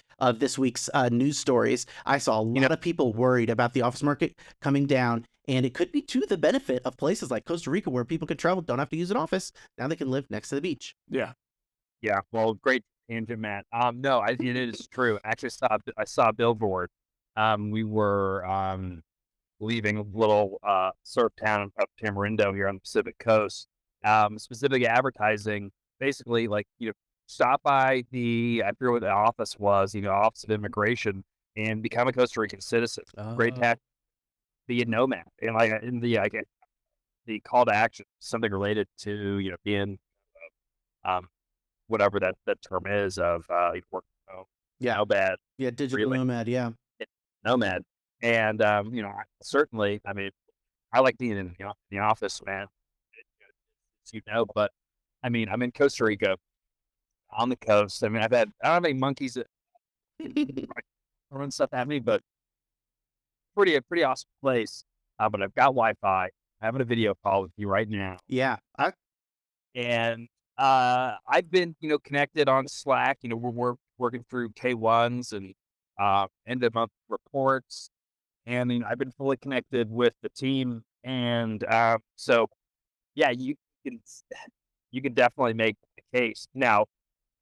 week's news stories. I saw a lot of people worried about the office market coming down, and it could be to the benefit of places like Costa Rica where people can travel, don't have to use an office. Now they can live next to the beach. Yeah. Yeah. Well, great tangent, Matt. No, it is true. Actually, I saw a billboard. We were leaving a little surf town of Tamarindo here on the Pacific Coast. Specifically advertising, basically like stop by I forget what the office was, Office of Immigration, and become a Costa Rican citizen. Great Oh, tax, be a nomad, and like in the call to action, something related to being um whatever that term is of work from home, yeah. nomad, Yeah, digital really nomad, yeah. nomad, and certainly, I mean, I like being in the office, man, as but I mean, I'm in Costa Rica on the coast. I mean, I don't have any monkeys that throwing stuff at me, but a pretty awesome place. But I've got Wi-Fi. I'm having a video call with you right now, Yeah, and I've been connected on Slack. We're working through K1s and end of month reports, and I've been fully connected with the team, and so yeah, can you can definitely make the case. Now,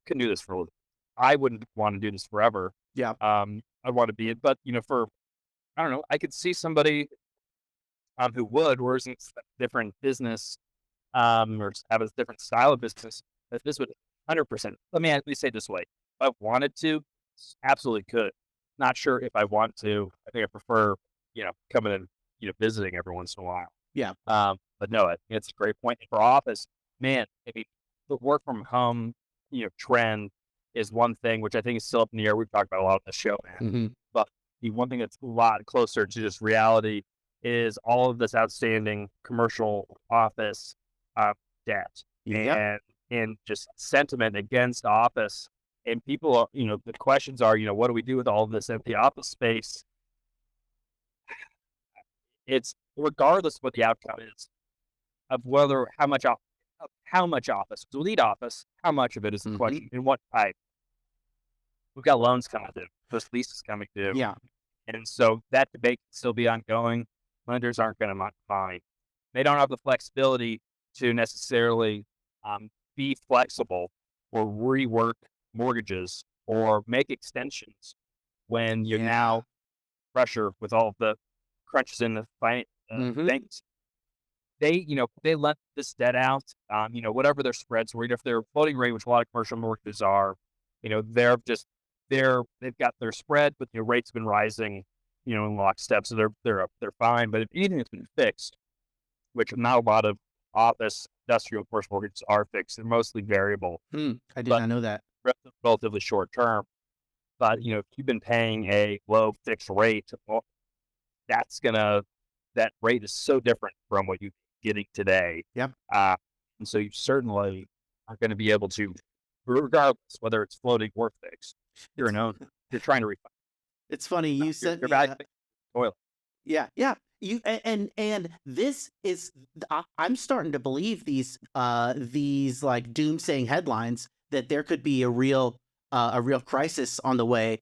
can do this for a living. I wouldn't want to do this forever. yeah. I want to be it, but for I don't know, I could see somebody who would, or is in different business, or have a different style of business. That this would 100%. Let me say it this way: if I wanted to, absolutely could. Not sure if I want to. I think I prefer coming and visiting every once in a while. Yeah. But no, it's a great point for office. Man, I mean, the work from home, trend is one thing, which I think is still up in the air. We've talked about a lot on the show, man. Hmm. But the one thing that's a lot closer to just reality is all of this outstanding commercial office debt Yep. and just sentiment against office. And people are, the questions are, what do we do with all of this empty office space? It's regardless of what the outcome is of whether how much office. So we'll need office. How much of it is the Hmm. question? In what type? We've got loans coming due. Those leases coming due. Yeah. And so that debate can still be ongoing. Lenders aren't going to mind. They don't have the flexibility to necessarily be flexible or rework mortgages or make extensions when you're Yeah. now pressure with all of the crunches in the Hmm. banks. They let this debt out. Whatever their spreads were, if they're floating rate, which a lot of commercial mortgages are, they're just they've got their spread, but the rate's been rising, in lockstep, so they're fine. But if anything that's been fixed, which not a lot of office, industrial, commercial mortgages are fixed, they're mostly variable, I did but not know that. relatively short term. But if you've been paying a low fixed rate, well, that's gonna that rate is so different from what you're getting today. Yep. And so you certainly are going to be able to, regardless whether it's floating or fixed, you're It's an owner. You're trying to refi. it's funny you sent You're me valuing the toilet. yeah, yeah. And this is I'm starting to believe these like doomsaying headlines that there could be a real crisis on the way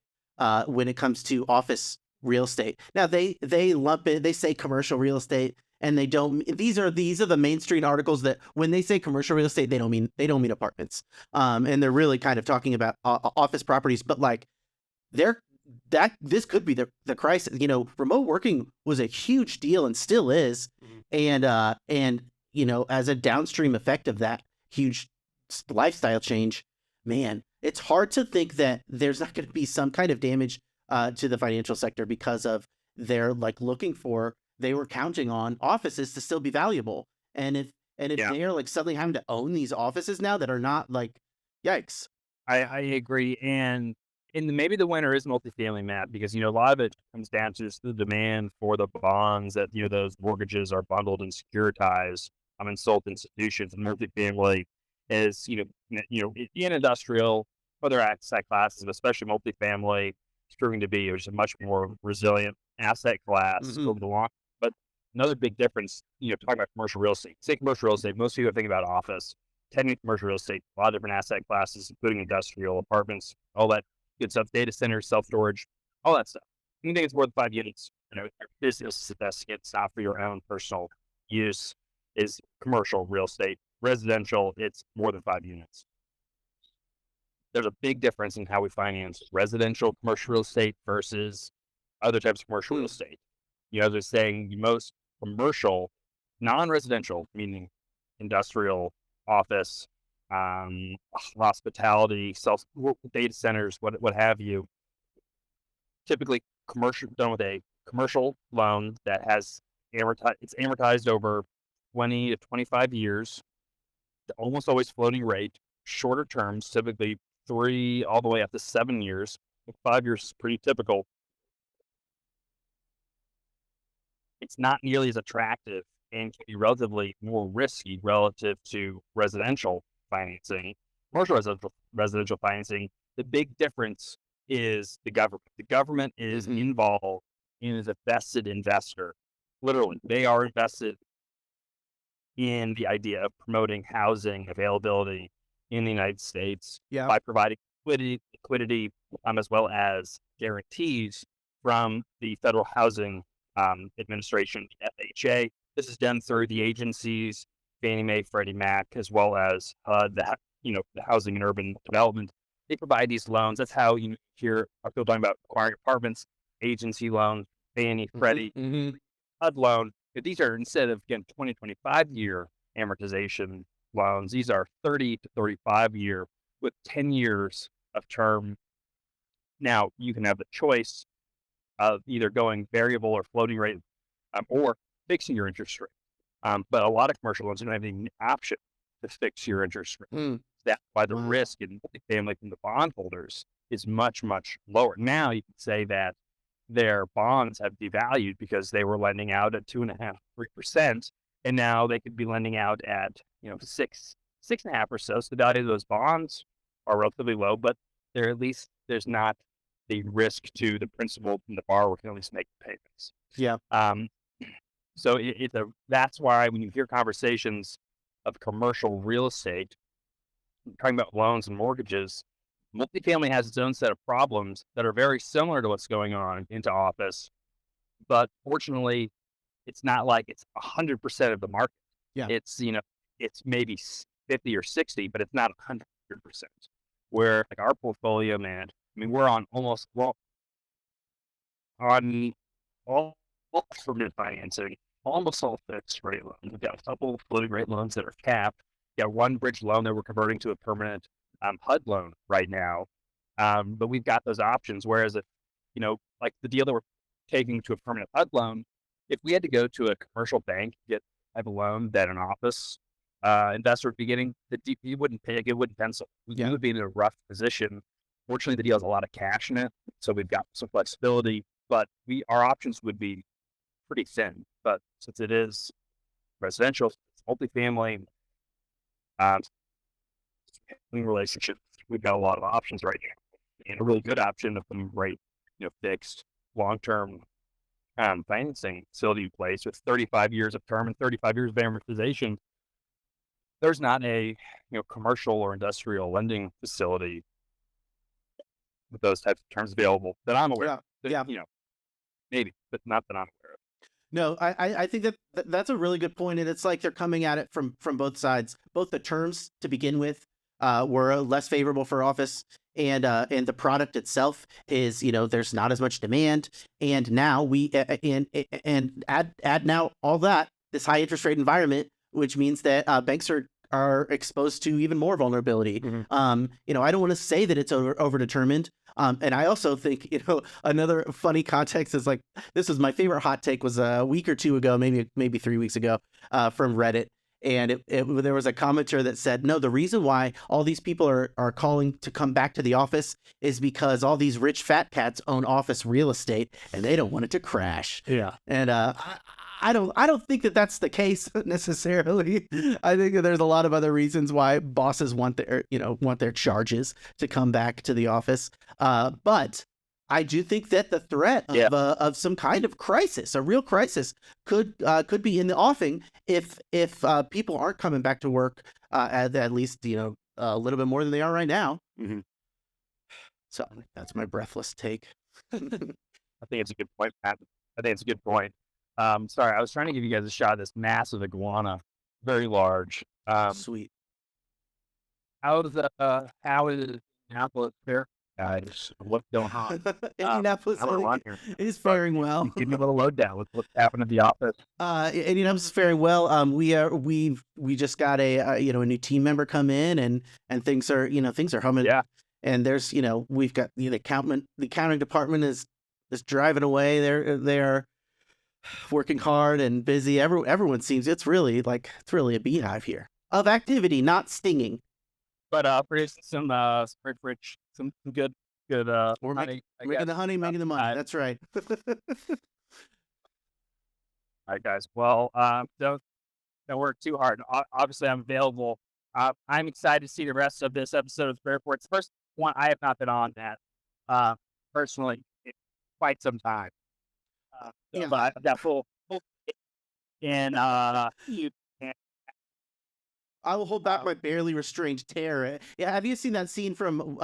when it comes to office real estate. Now they lump it, they say commercial real estate, and they don't. These are the Main Street articles that when they say commercial real estate, they don't mean apartments. And they're really kind of talking about office properties, but like there that this could be the crisis. Remote working was a huge deal and still is. And as a downstream effect of that huge lifestyle change, man, it's hard to think that there's not going to be some kind of damage to the financial sector because of they're like they were counting on offices to still be valuable. And if Yeah, they're like suddenly having to own these offices now that are not like, yikes. I agree. And maybe the winner is multifamily, Matt, because a lot of it comes down to just the demand for the bonds that those mortgages are bundled and securitized in sold institutions. And multifamily is in industrial, other asset classes, but especially multifamily, is proving to be just a much more resilient asset class Hmm. over the long. But another big difference, talking about commercial real estate. Say commercial real estate, most people think about office. Technically, commercial real estate, a lot of different asset classes, including industrial, apartments, all that good stuff, data centers, self storage, all that stuff. Anything that's more than 5 units, your business is investing it. It's not for your own personal use. Is commercial real estate. Residential, it's more than 5 units. there's a big difference in how we finance residential commercial real estate versus other types of commercial real estate. They're saying most commercial, non-residential, meaning industrial, office, hospitality, self data centers, what have you, typically commercial done with a commercial loan that has it's amortized over 20 to 25 years, almost always floating rate, shorter terms, typically 3 all the way up to 7 years. 5 years is pretty typical. It's not nearly as attractive and can be relatively more risky relative to residential financing, commercial residential financing. The big difference is the government. The government is involved and is a vested investor. Literally, they are invested in the idea of promoting housing availability in the United States by providing liquidity as well as guarantees from the Federal Housing Administration, FHA. This is done through the agencies, Fannie Mae, Freddie Mac, as well as the Housing and Urban Development. They provide these loans. That's how you hear people talking about acquiring apartments, agency loans, Fannie, Freddie, HUD loan. But these are, instead of, again, 20, 25-year amortization loans, these are 30 to 35-year with 10 years of term. Now, you can have the choice of either going variable or floating rate or fixing your interest rate. But a lot of commercial loans don't have any option to fix your interest rate. That's why the risk in multifamily from the bondholders is much, much lower. Now you can say that their bonds have devalued because they were lending out at 2.5%, 3%, and now they could be lending out at 6.5 or so. So the value of those bonds are relatively low, but at least there's not the risk to the principal, and the borrower can at least make the payments. Yeah. So that's why when you hear conversations of commercial real estate, talking about loans and mortgages, multifamily has its own set of problems that are very similar to what's going on into office. But fortunately, it's not like it's 100% of the market. Yeah. It's, it's maybe 50 or 60, but it's not 100%. Where like our portfolio, man, I mean, we're on almost on all permanent financing, almost all fixed rate loans. We've got a couple floating rate loans that are capped. We've got one bridge loan that we're converting to a permanent HUD loan right now. But we've got those options. Whereas if, like the deal that we're taking to a permanent HUD loan, if we had to go to a commercial bank to get type of loan that an office investor would be getting, it wouldn't pencil. We would be in a rough position. Fortunately, the deal has a lot of cash in it, so we've got some flexibility. But our options would be pretty thin. But since it is residential, it's multifamily, relationships, we've got a lot of options right now, and a really good option of them fixed long-term financing facility in place with 35 years of term and 35 years of amortization. There's not a commercial or industrial lending facility with those types of terms available that I'm aware of. Yeah. Maybe, but not that I'm aware of. No, I think that's a really good point, and it's like they're coming at it from both sides. Both the terms to begin with were less favorable for office, and the product itself is there's not as much demand, and now and add now all that this high interest rate environment, which means that banks are exposed to even more vulnerability. I don't want to say that it's overdetermined. And I also think, another funny context is like, this was my favorite hot take was a week or two ago, maybe 3 weeks ago, from Reddit. And there was a commenter that said, no, the reason why all these people are calling to come back to the office is because all these rich fat cats own office real estate and they don't want it to crash. Yeah. And I don't think that that's the case necessarily. I think that there's a lot of other reasons why bosses want their charges to come back to the office. But I do think that the threat of some kind of crisis, a real crisis, could be in the offing if people aren't coming back to work at least a little bit more than they are right now. So that's my breathless take. I think it's a good point, Pat. I think it's a good point. Sorry, I was trying to give you guys a shot of this massive iguana, very large. Sweet. How is Indianapolis there. Just what's going on? Indianapolis I'm gonna run here. is faring well. Give me a little lowdown with what's happened at the office. Indianapolis is faring well. We just got a a new team member come in, and things are humming. Yeah. And there's we've got the accounting department is driving away. They're working hard and busy. Everyone seems it's really a beehive here of activity, not stinging. But producing some rich, some good Or honey, I making guess. the honey, making the money. Uh, That's right. All right, guys. Well, don't work too hard. Obviously, I'm available. I'm excited to see the rest of this episode of Spare Reports. First one, I have not been on that personally in quite some time. Yeah. But I've got full and you and I will hold back my barely restrained terror. Yeah, have you seen that scene from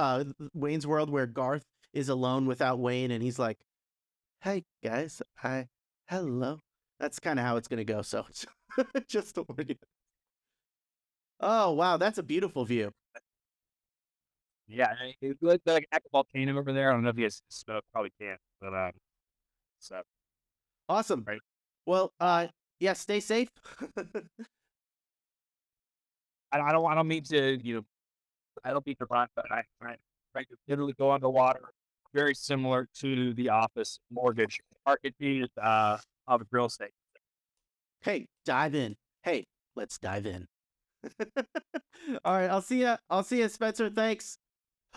Wayne's World where Garth is alone without Wayne and he's like, "Hey guys, hello." That's kind of how it's gonna go. So just to warn you. Oh wow, that's a beautiful view. yeah, it looks like an active volcano over there. I don't know if you guys can smoke, probably can't, but so Awesome. right. Well, yeah, stay safe. I don't mean to I don't mean to run, but I literally go underwater. Very similar to the office mortgage market is of real estate. Hey, dive in. Hey, let's dive in. All right, I'll see ya. I'll see you, Spencer. Thanks.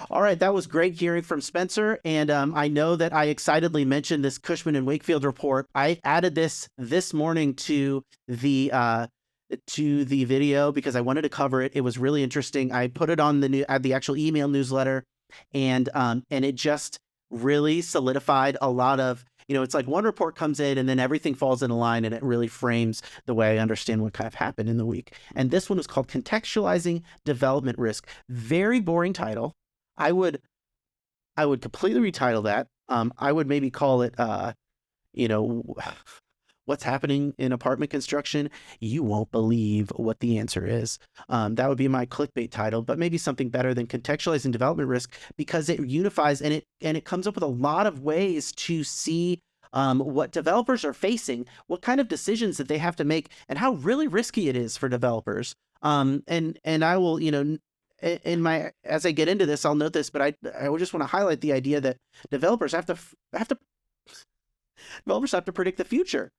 All right, that was great hearing from Spencer, and I know that I excitedly mentioned this Cushman and Wakefield report. I added this morning to the video because I wanted to cover it. It was really interesting. I put it on the actual email newsletter, and it just really solidified a lot of it's like one report comes in and then everything falls in a line, and it really frames the way I understand what kind of happened in the week. And this one was called Contextualizing Development Risk. Very boring title. I would completely retitle that. I would maybe call it, what's happening in apartment construction. You won't believe what the answer is. That would be my clickbait title, but maybe something better than contextualizing development risk, because it unifies and it comes up with a lot of ways to see what developers are facing, what kind of decisions that they have to make, and how really risky it is for developers. And I will, as I get into this, I'll note this, but I would just want to highlight the idea that developers have to predict the future.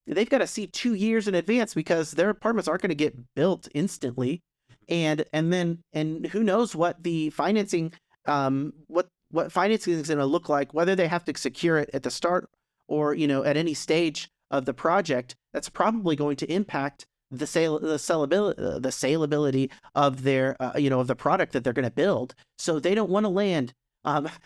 They've got to see 2 years in advance because their apartments aren't going to get built instantly, and who knows what the financing, what financing is going to look like, whether they have to secure it at the start or at any stage of the project. That's probably going to impact the saleability of their of the product that they're going to build. So they don't want to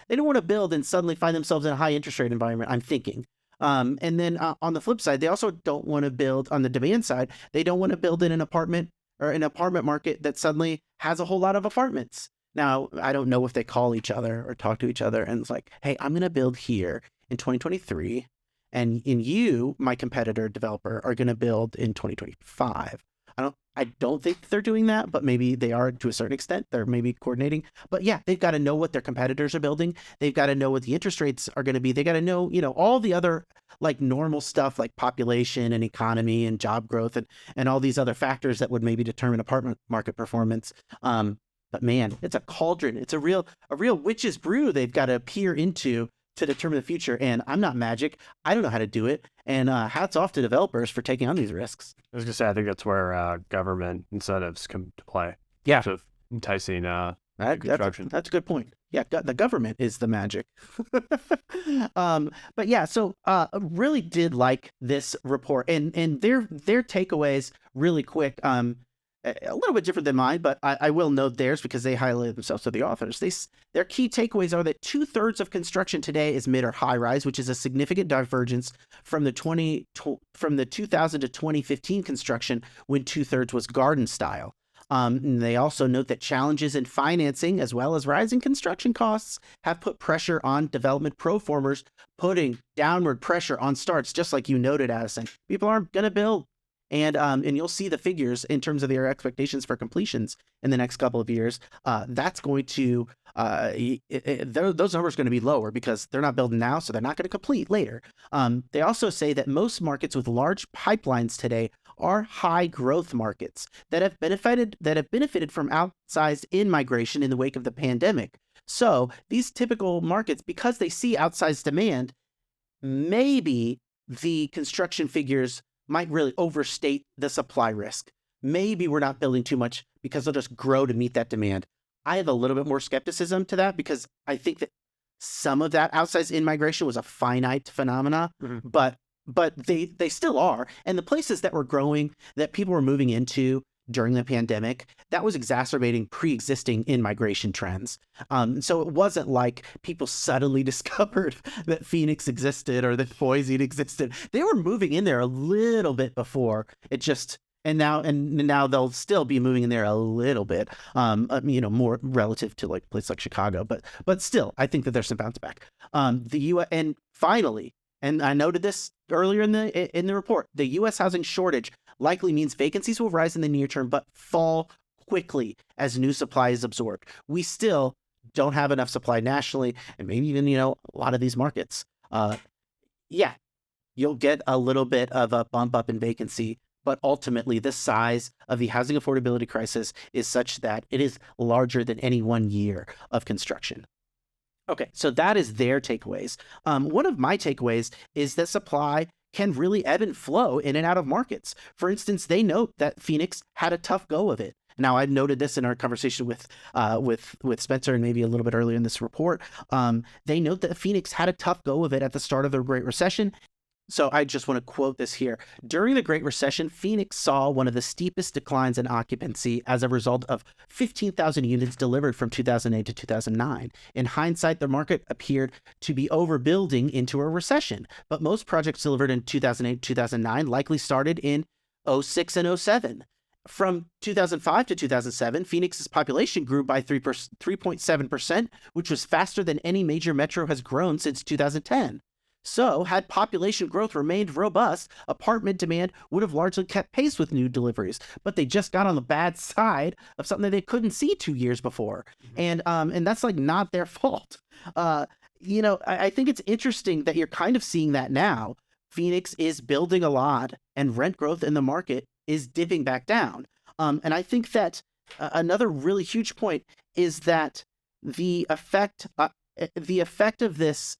they don't want to build and suddenly find themselves in a high interest rate environment, I'm thinking. And then on the flip side, they also don't want to build on the demand side. They don't want to build in an apartment market that suddenly has a whole lot of apartments. Now, I don't know if they call each other or talk to each other and it's like, hey, I'm going to build here in 2023. And you, my competitor developer, are going to build in 2025. I don't think they're doing that, but maybe they are to a certain extent. They're maybe coordinating. But yeah, they've got to know what their competitors are building. They've got to know what the interest rates are going to be. They got to know, all the other like normal stuff like population and economy and job growth and all these other factors that would maybe determine apartment market performance. But man, it's a cauldron. It's a real witch's brew they've got to peer into to determine the future. And I'm not magic. I don't know how to do it. And hats off to developers for taking on these risks. I was gonna say, I think that's where government incentives come to play. Yeah. So enticing construction. That's a good point. Yeah, the government is the magic. But yeah, so really did like this report and their takeaways really quick. A little bit different than mine, but I will note theirs because they highlighted themselves to the authors. Their key takeaways are that 2/3 of construction today is mid or high rise, which is a significant divergence from the 2000 to 2015 construction when 2/3 was garden style. And they also note that challenges in financing as well as rising construction costs have put pressure on development proformers, putting downward pressure on starts, just like you noted, Addison. People aren't going to build And you'll see the figures in terms of their expectations for completions in the next couple of years. That's going to those numbers are going to be lower because they're not building now, so they're not going to complete later. They also say that most markets with large pipelines today are high growth markets that have benefited from outsized in-migration in the wake of the pandemic. So these typical markets, because they see outsized demand, maybe the construction figures might really overstate the supply risk. Maybe we're not building too much because they'll just grow to meet that demand. I have a little bit more skepticism to that because I think that some of that outsized in-migration was a finite phenomena, but they still are. And the places that were growing, that people were moving into during the pandemic, that was exacerbating pre-existing in-migration trends. So it wasn't like people suddenly discovered that Phoenix existed or that Boise existed. They were moving in there a little bit before. It just and now they'll still be moving in there a little bit, more relative to like a place like Chicago, but still, I think that there's some bounce back. The U.S. and finally, and I noted this earlier in the report, the U.S. housing shortage likely means vacancies will rise in the near term, but fall quickly as new supply is absorbed. We still don't have enough supply nationally, and maybe even, a lot of these markets. You'll get a little bit of a bump up in vacancy, but ultimately the size of the housing affordability crisis is such that it is larger than any 1 year of construction. Okay, so that is their takeaways. One of my takeaways is that supply can really ebb and flow in and out of markets. For instance, they note that Phoenix had a tough go of it. Now, I noted this in our conversation with Spencer and maybe a little bit earlier in this report. They note that Phoenix had a tough go of it at the start of the Great Recession. So I just want to quote this here. During the Great Recession, Phoenix saw one of the steepest declines in occupancy as a result of 15,000 units delivered from 2008 to 2009. In hindsight, the market appeared to be overbuilding into a recession, but most projects delivered in 2008 2009 likely started in 06 and 07. From 2005 to 2007, Phoenix's population grew by 3.7%, which was faster than any major metro has grown since 2010. So, had population growth remained robust, apartment demand would have largely kept pace with new deliveries, but they just got on the bad side of something that they couldn't see 2 years before. And that's like not their fault. I think it's interesting that you're kind of seeing that now. Phoenix is building a lot and rent growth in the market is dipping back down. And I think that another really huge point is that the effect of this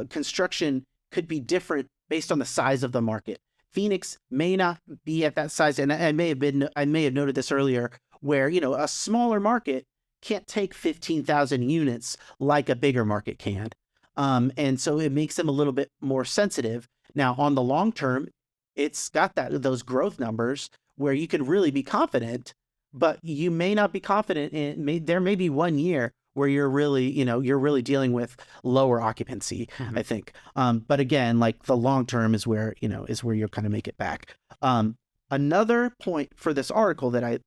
construction could be different based on the size of the market. Phoenix may not be at that size, and I may have noted this earlier, where a smaller market can't take 15,000 units like a bigger market can, and so it makes them a little bit more sensitive. Now, on the long term, it's got those growth numbers where you can really be confident, but you may not be confident there may be 1 year where you're really dealing with lower occupancy, I think. But again, like the long term is where you'll kind of make it back. Another point for this article that I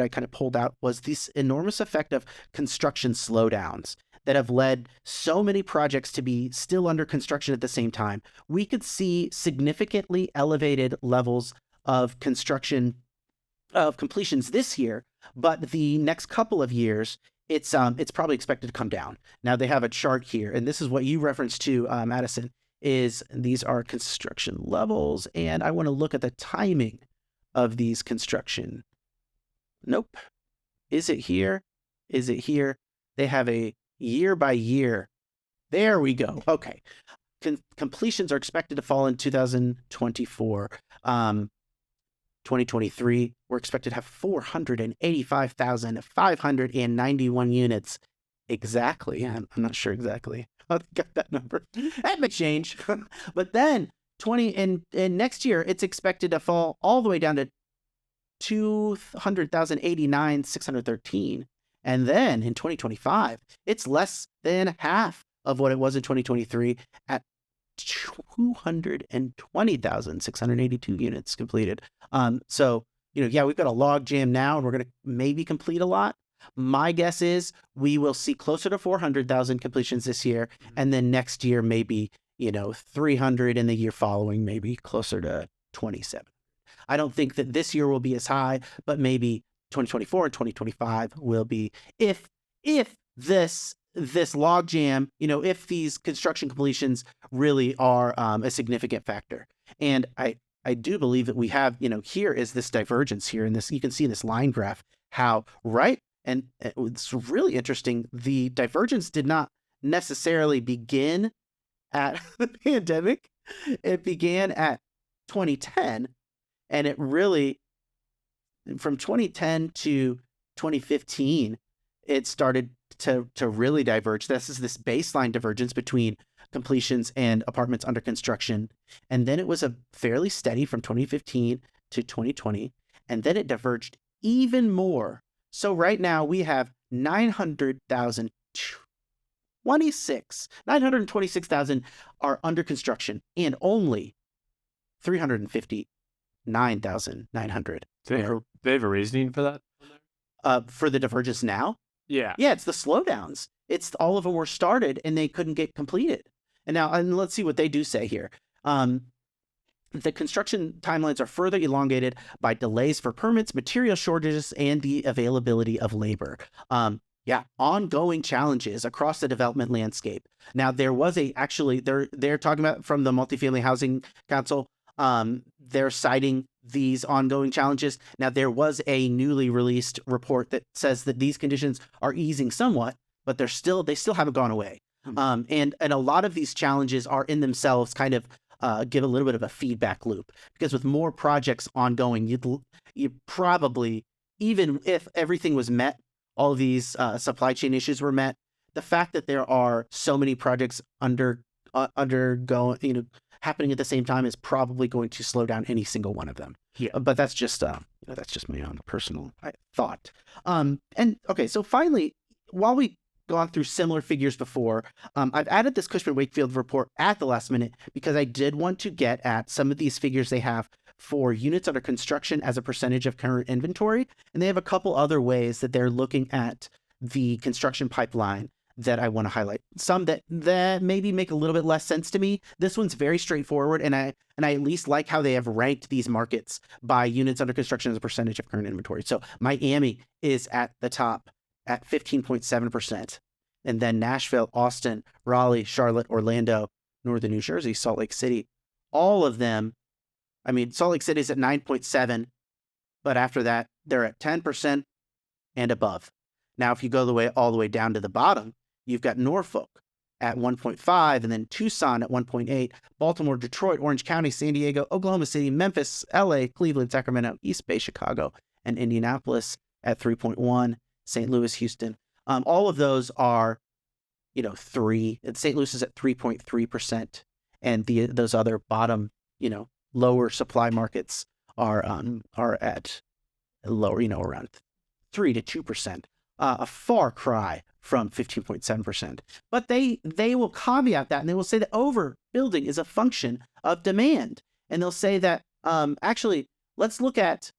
kind of pulled out was this enormous effect of construction slowdowns that have led so many projects to be still under construction at the same time. We could see significantly elevated levels of completions this year, but the next couple of years, it's probably expected to come down. Now they have a chart here, and this is what you referenced to, Madison, is these are construction levels, and I want to look at the timing of these construction. Nope. Is it here? Is it here? They have a year by year. There we go. Okay. Completions are expected to fall in 2024. 2023, we're expected to have 485,591 units. Exactly. I'm not sure exactly. I got that number. That may change. But then and next year, it's expected to fall all the way down to 200,089,613. And then in 2025, it's less than half of what it was in 2023 at 220,682 units completed. So, we've got a log jam now, and we're going to maybe complete a lot. My guess is we will see closer to 400,000 completions this year, and then next year maybe 300, and the year following maybe closer to 27. I don't think that this year will be as high, but maybe 2024 and 2025 will be, if this logjam, if these construction completions really are a significant factor. And I do believe that we have, here is this divergence here in this. You can see in this line graph how and it's really interesting. The divergence did not necessarily begin at the pandemic. It began at 2010, and it really, from 2010 to 2015, it started to really diverge. This is this baseline divergence between completions and apartments under construction. And then it was a fairly steady from 2015 to 2020, and then it diverged even more. So right now we have 926,000 are under construction, and only 359,900. They have a reasoning for that? For the divergence now? Yeah. Yeah, it's the slowdowns. It's all of them were started and they couldn't get completed. And let's see what they do say here. The construction timelines are further elongated by delays for permits, material shortages, and the availability of labor. Ongoing challenges across the development landscape. Now, there was they're talking about from the Multifamily Housing Council. They're citing these ongoing challenges. Now, there was a newly released report that says that these conditions are easing somewhat, but they still haven't gone away. And a lot of these challenges are in themselves kind of give a little bit of a feedback loop, because with more projects ongoing, you probably, even if everything was met, all of these supply chain issues were met, the fact that there are so many projects undergoing, happening at the same time is probably going to slow down any single one of them. Yeah. But that's just my own personal thought. And okay, so finally, while we gone through similar figures before, I've added this Cushman Wakefield report at the last minute because I did want to get at some of these figures they have for units under construction as a percentage of current inventory. And they have a couple other ways that they're looking at the construction pipeline that I want to highlight. Some that maybe make a little bit less sense to me. This one's very straightforward, and I at least like how they have ranked these markets by units under construction as a percentage of current inventory. So Miami is at the top at 15.7%. And then Nashville, Austin, Raleigh, Charlotte, Orlando, Northern New Jersey, Salt Lake City, all of them. I mean, Salt Lake City is at 9.7, but after that, they're at 10% and above. Now, if you go all the way down to the bottom, you've got Norfolk at 1.5, and then Tucson at 1.8, Baltimore, Detroit, Orange County, San Diego, Oklahoma City, Memphis, LA, Cleveland, Sacramento, East Bay, Chicago, and Indianapolis at 3.1, St. Louis, Houston. All of those are, 3. St. Louis is at 3.3%, and those other bottom, lower supply markets are at lower, around 3 to 2%. A far cry from 15.7%. But they will caveat that, and they will say that overbuilding is a function of demand. And they'll say that, actually, let's look at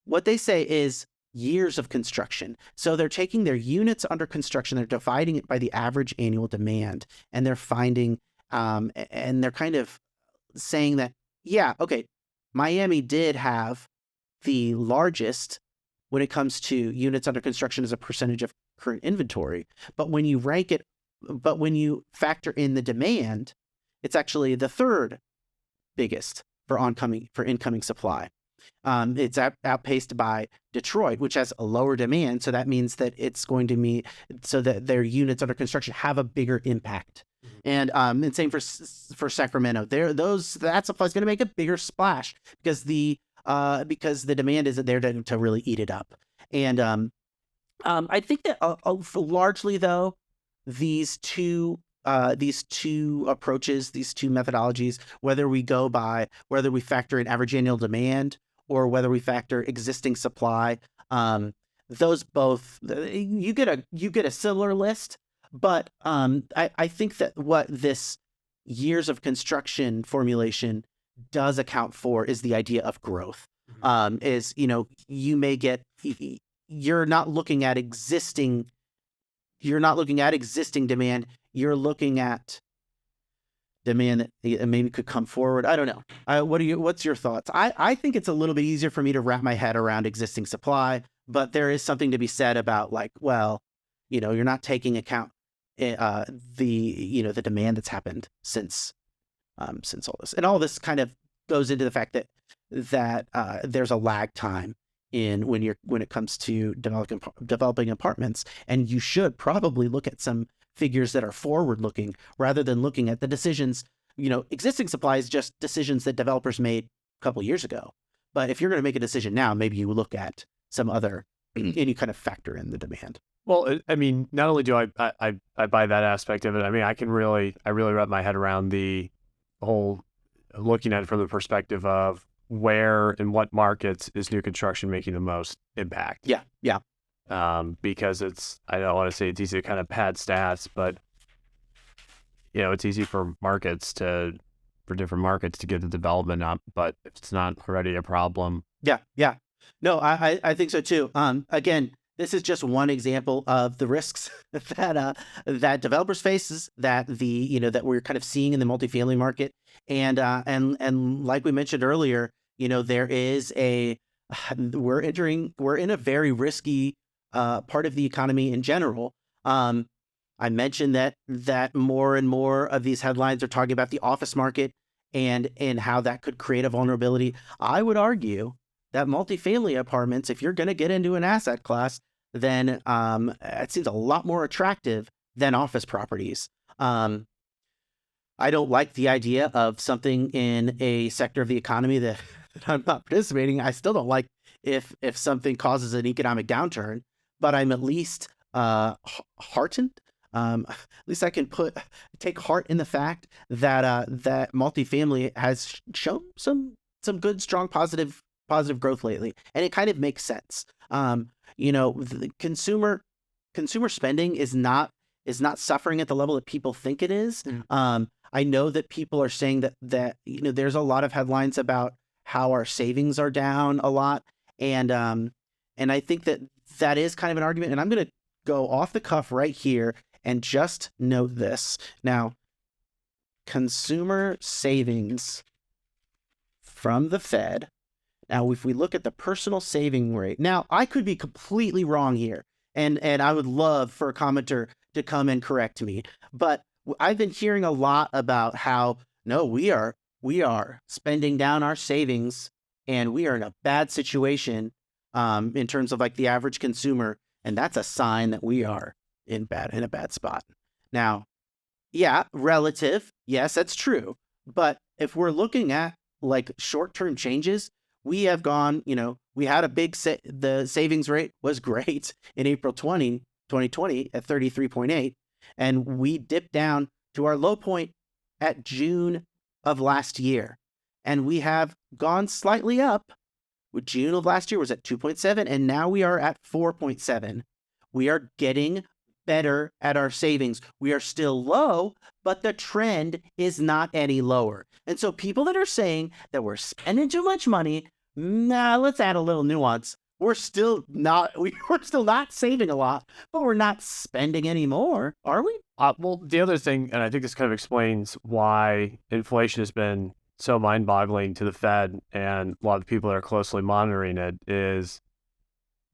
what they say is years of construction. So they're taking their units under construction, they're dividing it by the average annual demand, and they're finding, and they're kind of saying that, yeah, okay, Miami did have the largest when it comes to units under construction as a percentage of current inventory. But when you factor in the demand, it's actually the third biggest for incoming supply. It's outpaced by Detroit, which has a lower demand. So that means that it's going to mean so that their units under construction have a bigger impact. And same for Sacramento. That supply is going to make a bigger splash because the demand isn't there to really eat it up. And I think that largely though, these two approaches, these two methodologies, whether we factor in average annual demand or whether we factor existing supply, those both, you get a similar list. But I think that what this years of construction formulation does account for is the idea of growth. You may get, you're not looking at existing demand. You're looking at demand that maybe could come forward. I don't know. What's your thoughts? I think it's a little bit easier for me to wrap my head around existing supply, but there is something to be said about like, well, you're not taking account the demand that's happened since all this, and all this kind of goes into the fact that there's a lag time when it comes to developing apartments, and you should probably look at some figures that are forward looking rather than looking at the decisions. Existing supply is just decisions that developers made a couple years ago. But if you're going to make a decision now, maybe you look at some other and you kind of factor in the demand. Well, I mean, not only do I buy that aspect of it, I mean, I really wrap my head around the whole looking at it from the perspective of where and what markets is new construction making the most impact. Yeah. Because I don't want to say it's easy to kind of pad stats, but it's easy for different markets to get the development up, but if it's not already a problem. Yeah. No, I think so too. Again, this is just one example of the risks that developers faces that that we're kind of seeing in the multifamily market, and like we mentioned earlier, there is we're in a very risky part of the economy in general. I mentioned that more and more of these headlines are talking about the office market and how that could create a vulnerability. I would argue that multifamily apartments, if you're going to get into an asset class, then it seems a lot more attractive than office properties. I don't like the idea of something in a sector of the economy that I'm not participating. I still don't like if something causes an economic downturn, but I'm at least heartened. At least I can take heart in the fact that that multifamily has shown some good, strong, positive growth lately, and it kind of makes sense. The consumer spending is not suffering at the level that people think it is. I know that people are saying that there's a lot of headlines about how our savings are down a lot, and I think that is kind of an argument. And I'm going to go off the cuff right here and just note this. Now, consumer savings from the Fed. Now, if we look at the personal saving rate, now I could be completely wrong here, and I would love for a commenter to come and correct me. But I've been hearing a lot about how no, we are spending down our savings, and we are in a bad situation in terms of like the average consumer, and that's a sign that we are in a bad spot. Now, yeah, relative, yes, that's true. But if we're looking at like short-term changes, we have gone, we had a big the savings rate was great in April 2020 at 33.8, and we dipped down to our low point at June of last year, and we have gone slightly up. June of last year was at 2.7, and now we are at 4.7. We are getting better at our savings. We are still low, but the trend is not any lower. And so people that are saying that we're spending too much money, let's add a little nuance. We're still not saving a lot, but we're not spending any more, are we? Well, the other thing, and I think this kind of explains why inflation has been so mind-boggling to the Fed and a lot of people that are closely monitoring it is,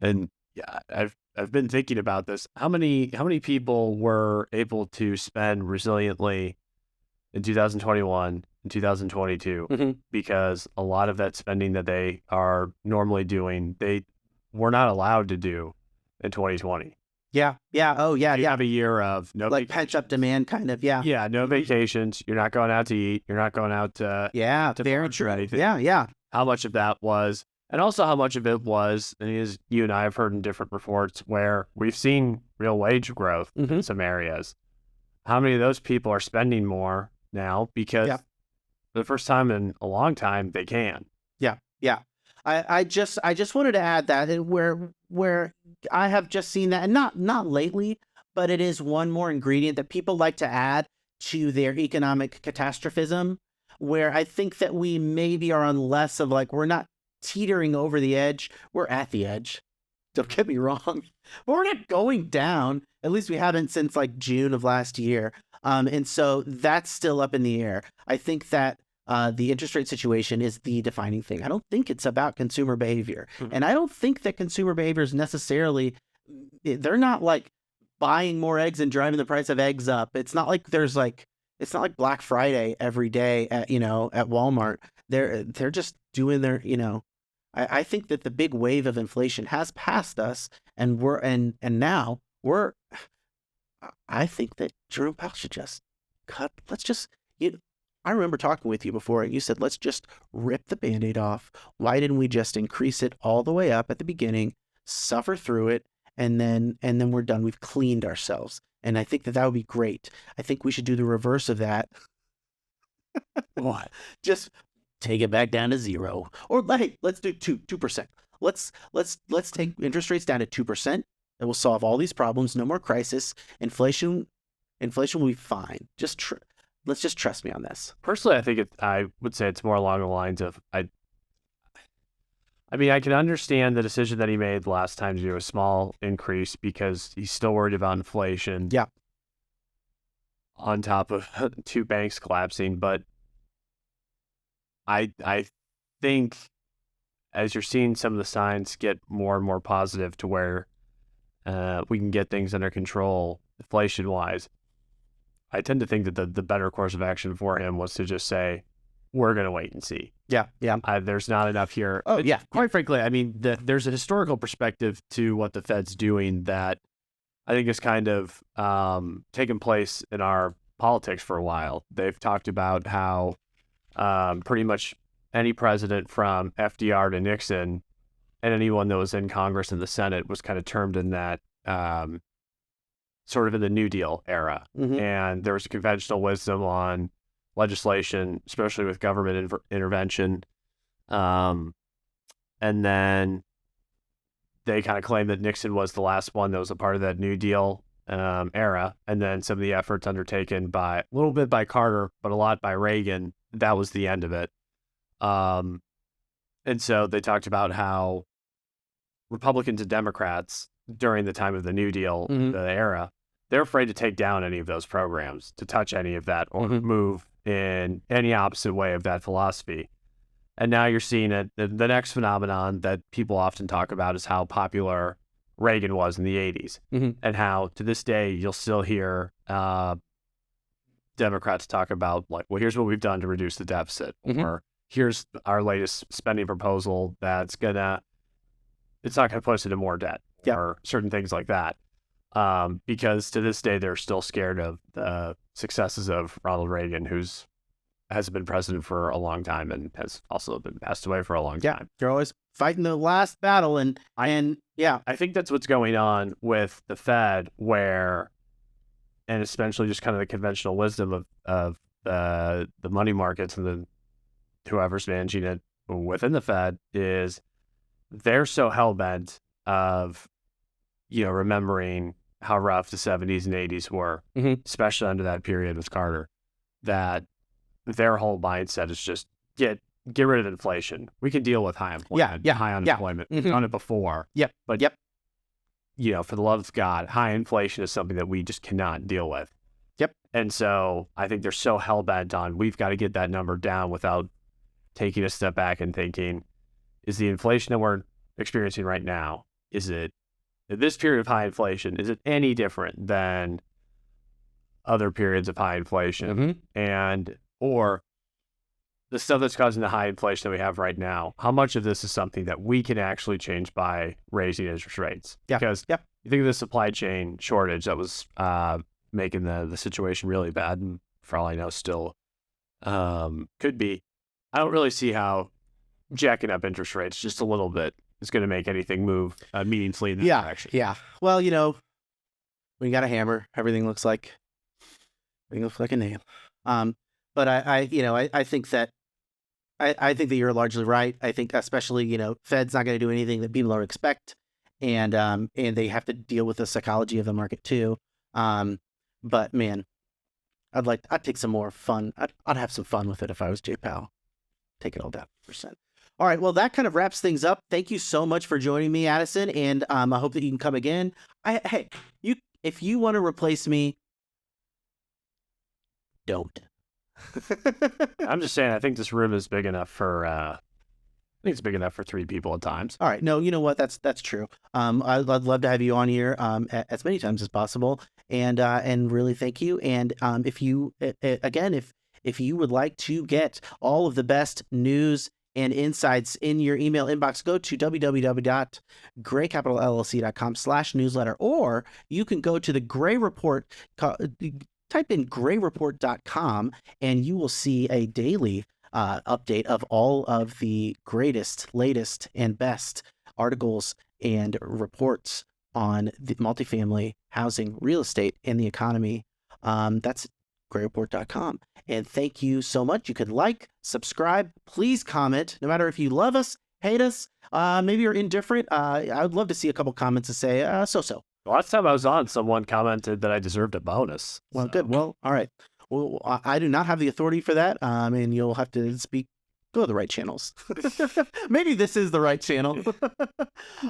and yeah, I've been thinking about this. How many people were able to spend resiliently in 2021 and 2022? Mm-hmm. Because a lot of that spending that they are normally doing, they were not allowed to do in 2020. Yeah. Oh, yeah. You have a year of no like pent-up demand, kind of. Yeah. Yeah, no vacations. You're not going out to eat. You're not going out to very true. Or anything. Yeah. How much of that was, and also how much of it was, and as you and I have heard in different reports, where we've seen real wage growth in some areas. How many of those people are spending more now because for the first time in a long time they can? Yeah. I just wanted to add that, and where I have just seen that, and not lately, but it is one more ingredient that people like to add to their economic catastrophism, where I think that we maybe are on less of like, we're not teetering over the edge, we're at the edge. Don't get me wrong, but we're not going down. At least we haven't since like June of last year. And so that's still up in the air. I think that the interest rate situation is the defining thing. I don't think it's about consumer behavior. And I don't think that consumer behavior is necessarily, they're not like buying more eggs and driving the price of eggs up. It's not like it's not like Black Friday every day at Walmart. They're just doing their, I think that the big wave of inflation has passed us, and now we're, I think that Jerome Powell should just I remember talking with you before, and you said, let's just rip the Band-Aid off. Why didn't we just increase it all the way up at the beginning, suffer through it, and then we're done. We've cleaned ourselves. And I think that would be great. I think we should do the reverse of that. What? Just take it back down to 0. Or hey, let's do 2%. Let's take interest rates down to 2%. It will solve all these problems. No more crisis. Inflation will be fine. Let's just trust me on this. Personally, I would say it's more along the lines of I mean, I can understand the decision that he made last time to do a small increase because he's still worried about inflation. Yeah. On top of 2 banks collapsing, but I think as you're seeing some of the signs get more and more positive to where we can get things under control inflation-wise, I tend to think that the better course of action for him was to just say, we're going to wait and see. Yeah. There's not enough here. Oh, yeah. Quite frankly, I mean, there's a historical perspective to what the Fed's doing that I think has kind of taken place in our politics for a while. They've talked about how pretty much any president from FDR to Nixon and anyone that was in Congress and the Senate was kind of termed in that sort of in the New Deal era. Mm-hmm. And there was a conventional wisdom on legislation, especially with government intervention. And then they kind of claimed that Nixon was the last one that was a part of that New Deal era. And then some of the efforts undertaken a little bit by Carter, but a lot by Reagan, that was the end of it. And so they talked about how Republicans and Democrats during the time of the New Deal, the era, they're afraid to take down any of those programs, to touch any of that, or move in any opposite way of that philosophy. And now you're seeing it. The next phenomenon that people often talk about is how popular Reagan was in the 80s, and how to this day you'll still hear Democrats talk about, like, well, here's what we've done to reduce the deficit, or here's our latest spending proposal it's not gonna put us into more debt, or certain things like that. Because to this day, they're still scared of the successes of Ronald Reagan, hasn't been president for a long time and has also been passed away for a long time. They're always fighting the last battle. And I think that's what's going on with the Fed, and especially just kind of the conventional wisdom of the money markets and whoever's managing it within the Fed is they're so hell-bent of, remembering how rough the 70s and 80s were, especially under that period with Carter, that their whole mindset is just get rid of inflation. We can deal with high employment, high unemployment. We've done it before. But for the love of God, high inflation is something that we just cannot deal with. And so I think they're so hell-bent on, we've got to get that number down without taking a step back and thinking, is the inflation that we're experiencing right now, is it, this period of high inflation, is it any different than other periods of high inflation? Or the stuff that's causing the high inflation that we have right now, how much of this is something that we can actually change by raising interest rates? Because you think of the supply chain shortage that was making the situation really bad, and for all I know still could be. I don't really see how jacking up interest rates just a little bit is going to make anything move meaningfully in that direction. Well, when you got a hammer, everything looks like a nail. But I think that I think that you're largely right. I think especially, Fed's not going to do anything that people don't expect, and they have to deal with the psychology of the market too. But man, I'd take some more fun. I'd have some fun with it if I was Jay Powell. Take it all down %. All right. Well, that kind of wraps things up. Thank you so much for joining me, Addison. And I hope that you can come again. If you want to replace me, don't. I'm just saying, I think this room is big enough for, I think it's big enough for 3 people at times. All right. No, you know what? That's true. I'd love to have you on here as many times as possible, and really thank you. And if you again, if you would like to get all of the best news and insights in your email inbox, go to www.graycapitalllc.com/newsletter, or you can go to the Gray Report. Type in grayreport.com and you will see a daily update of all of the greatest, latest, and best articles and reports on the multifamily housing, real estate, and the economy. That's grayreport.com. And thank you so much. You could like, subscribe, please comment, no matter if you love us, hate us, maybe you're indifferent. I would love to see a couple comments to say, so-so. Last time I was on, someone commented that I deserved a bonus. Well, so. good. Well, all right. Well, I do not have the authority for that, and you'll have to go to the right channels. Maybe this is the right channel.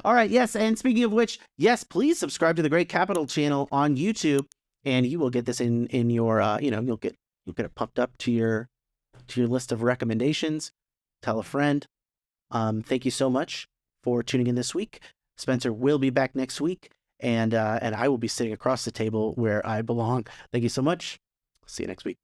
All right, yes, and speaking of which, yes, please subscribe to the Gray Capital channel on YouTube, and you will get this in your, you'll get it pumped up to your list of recommendations. Tell a friend. Thank you so much for tuning in this week. Spencer will be back next week, and I will be sitting across the table where I belong. Thank you so much. See you next week.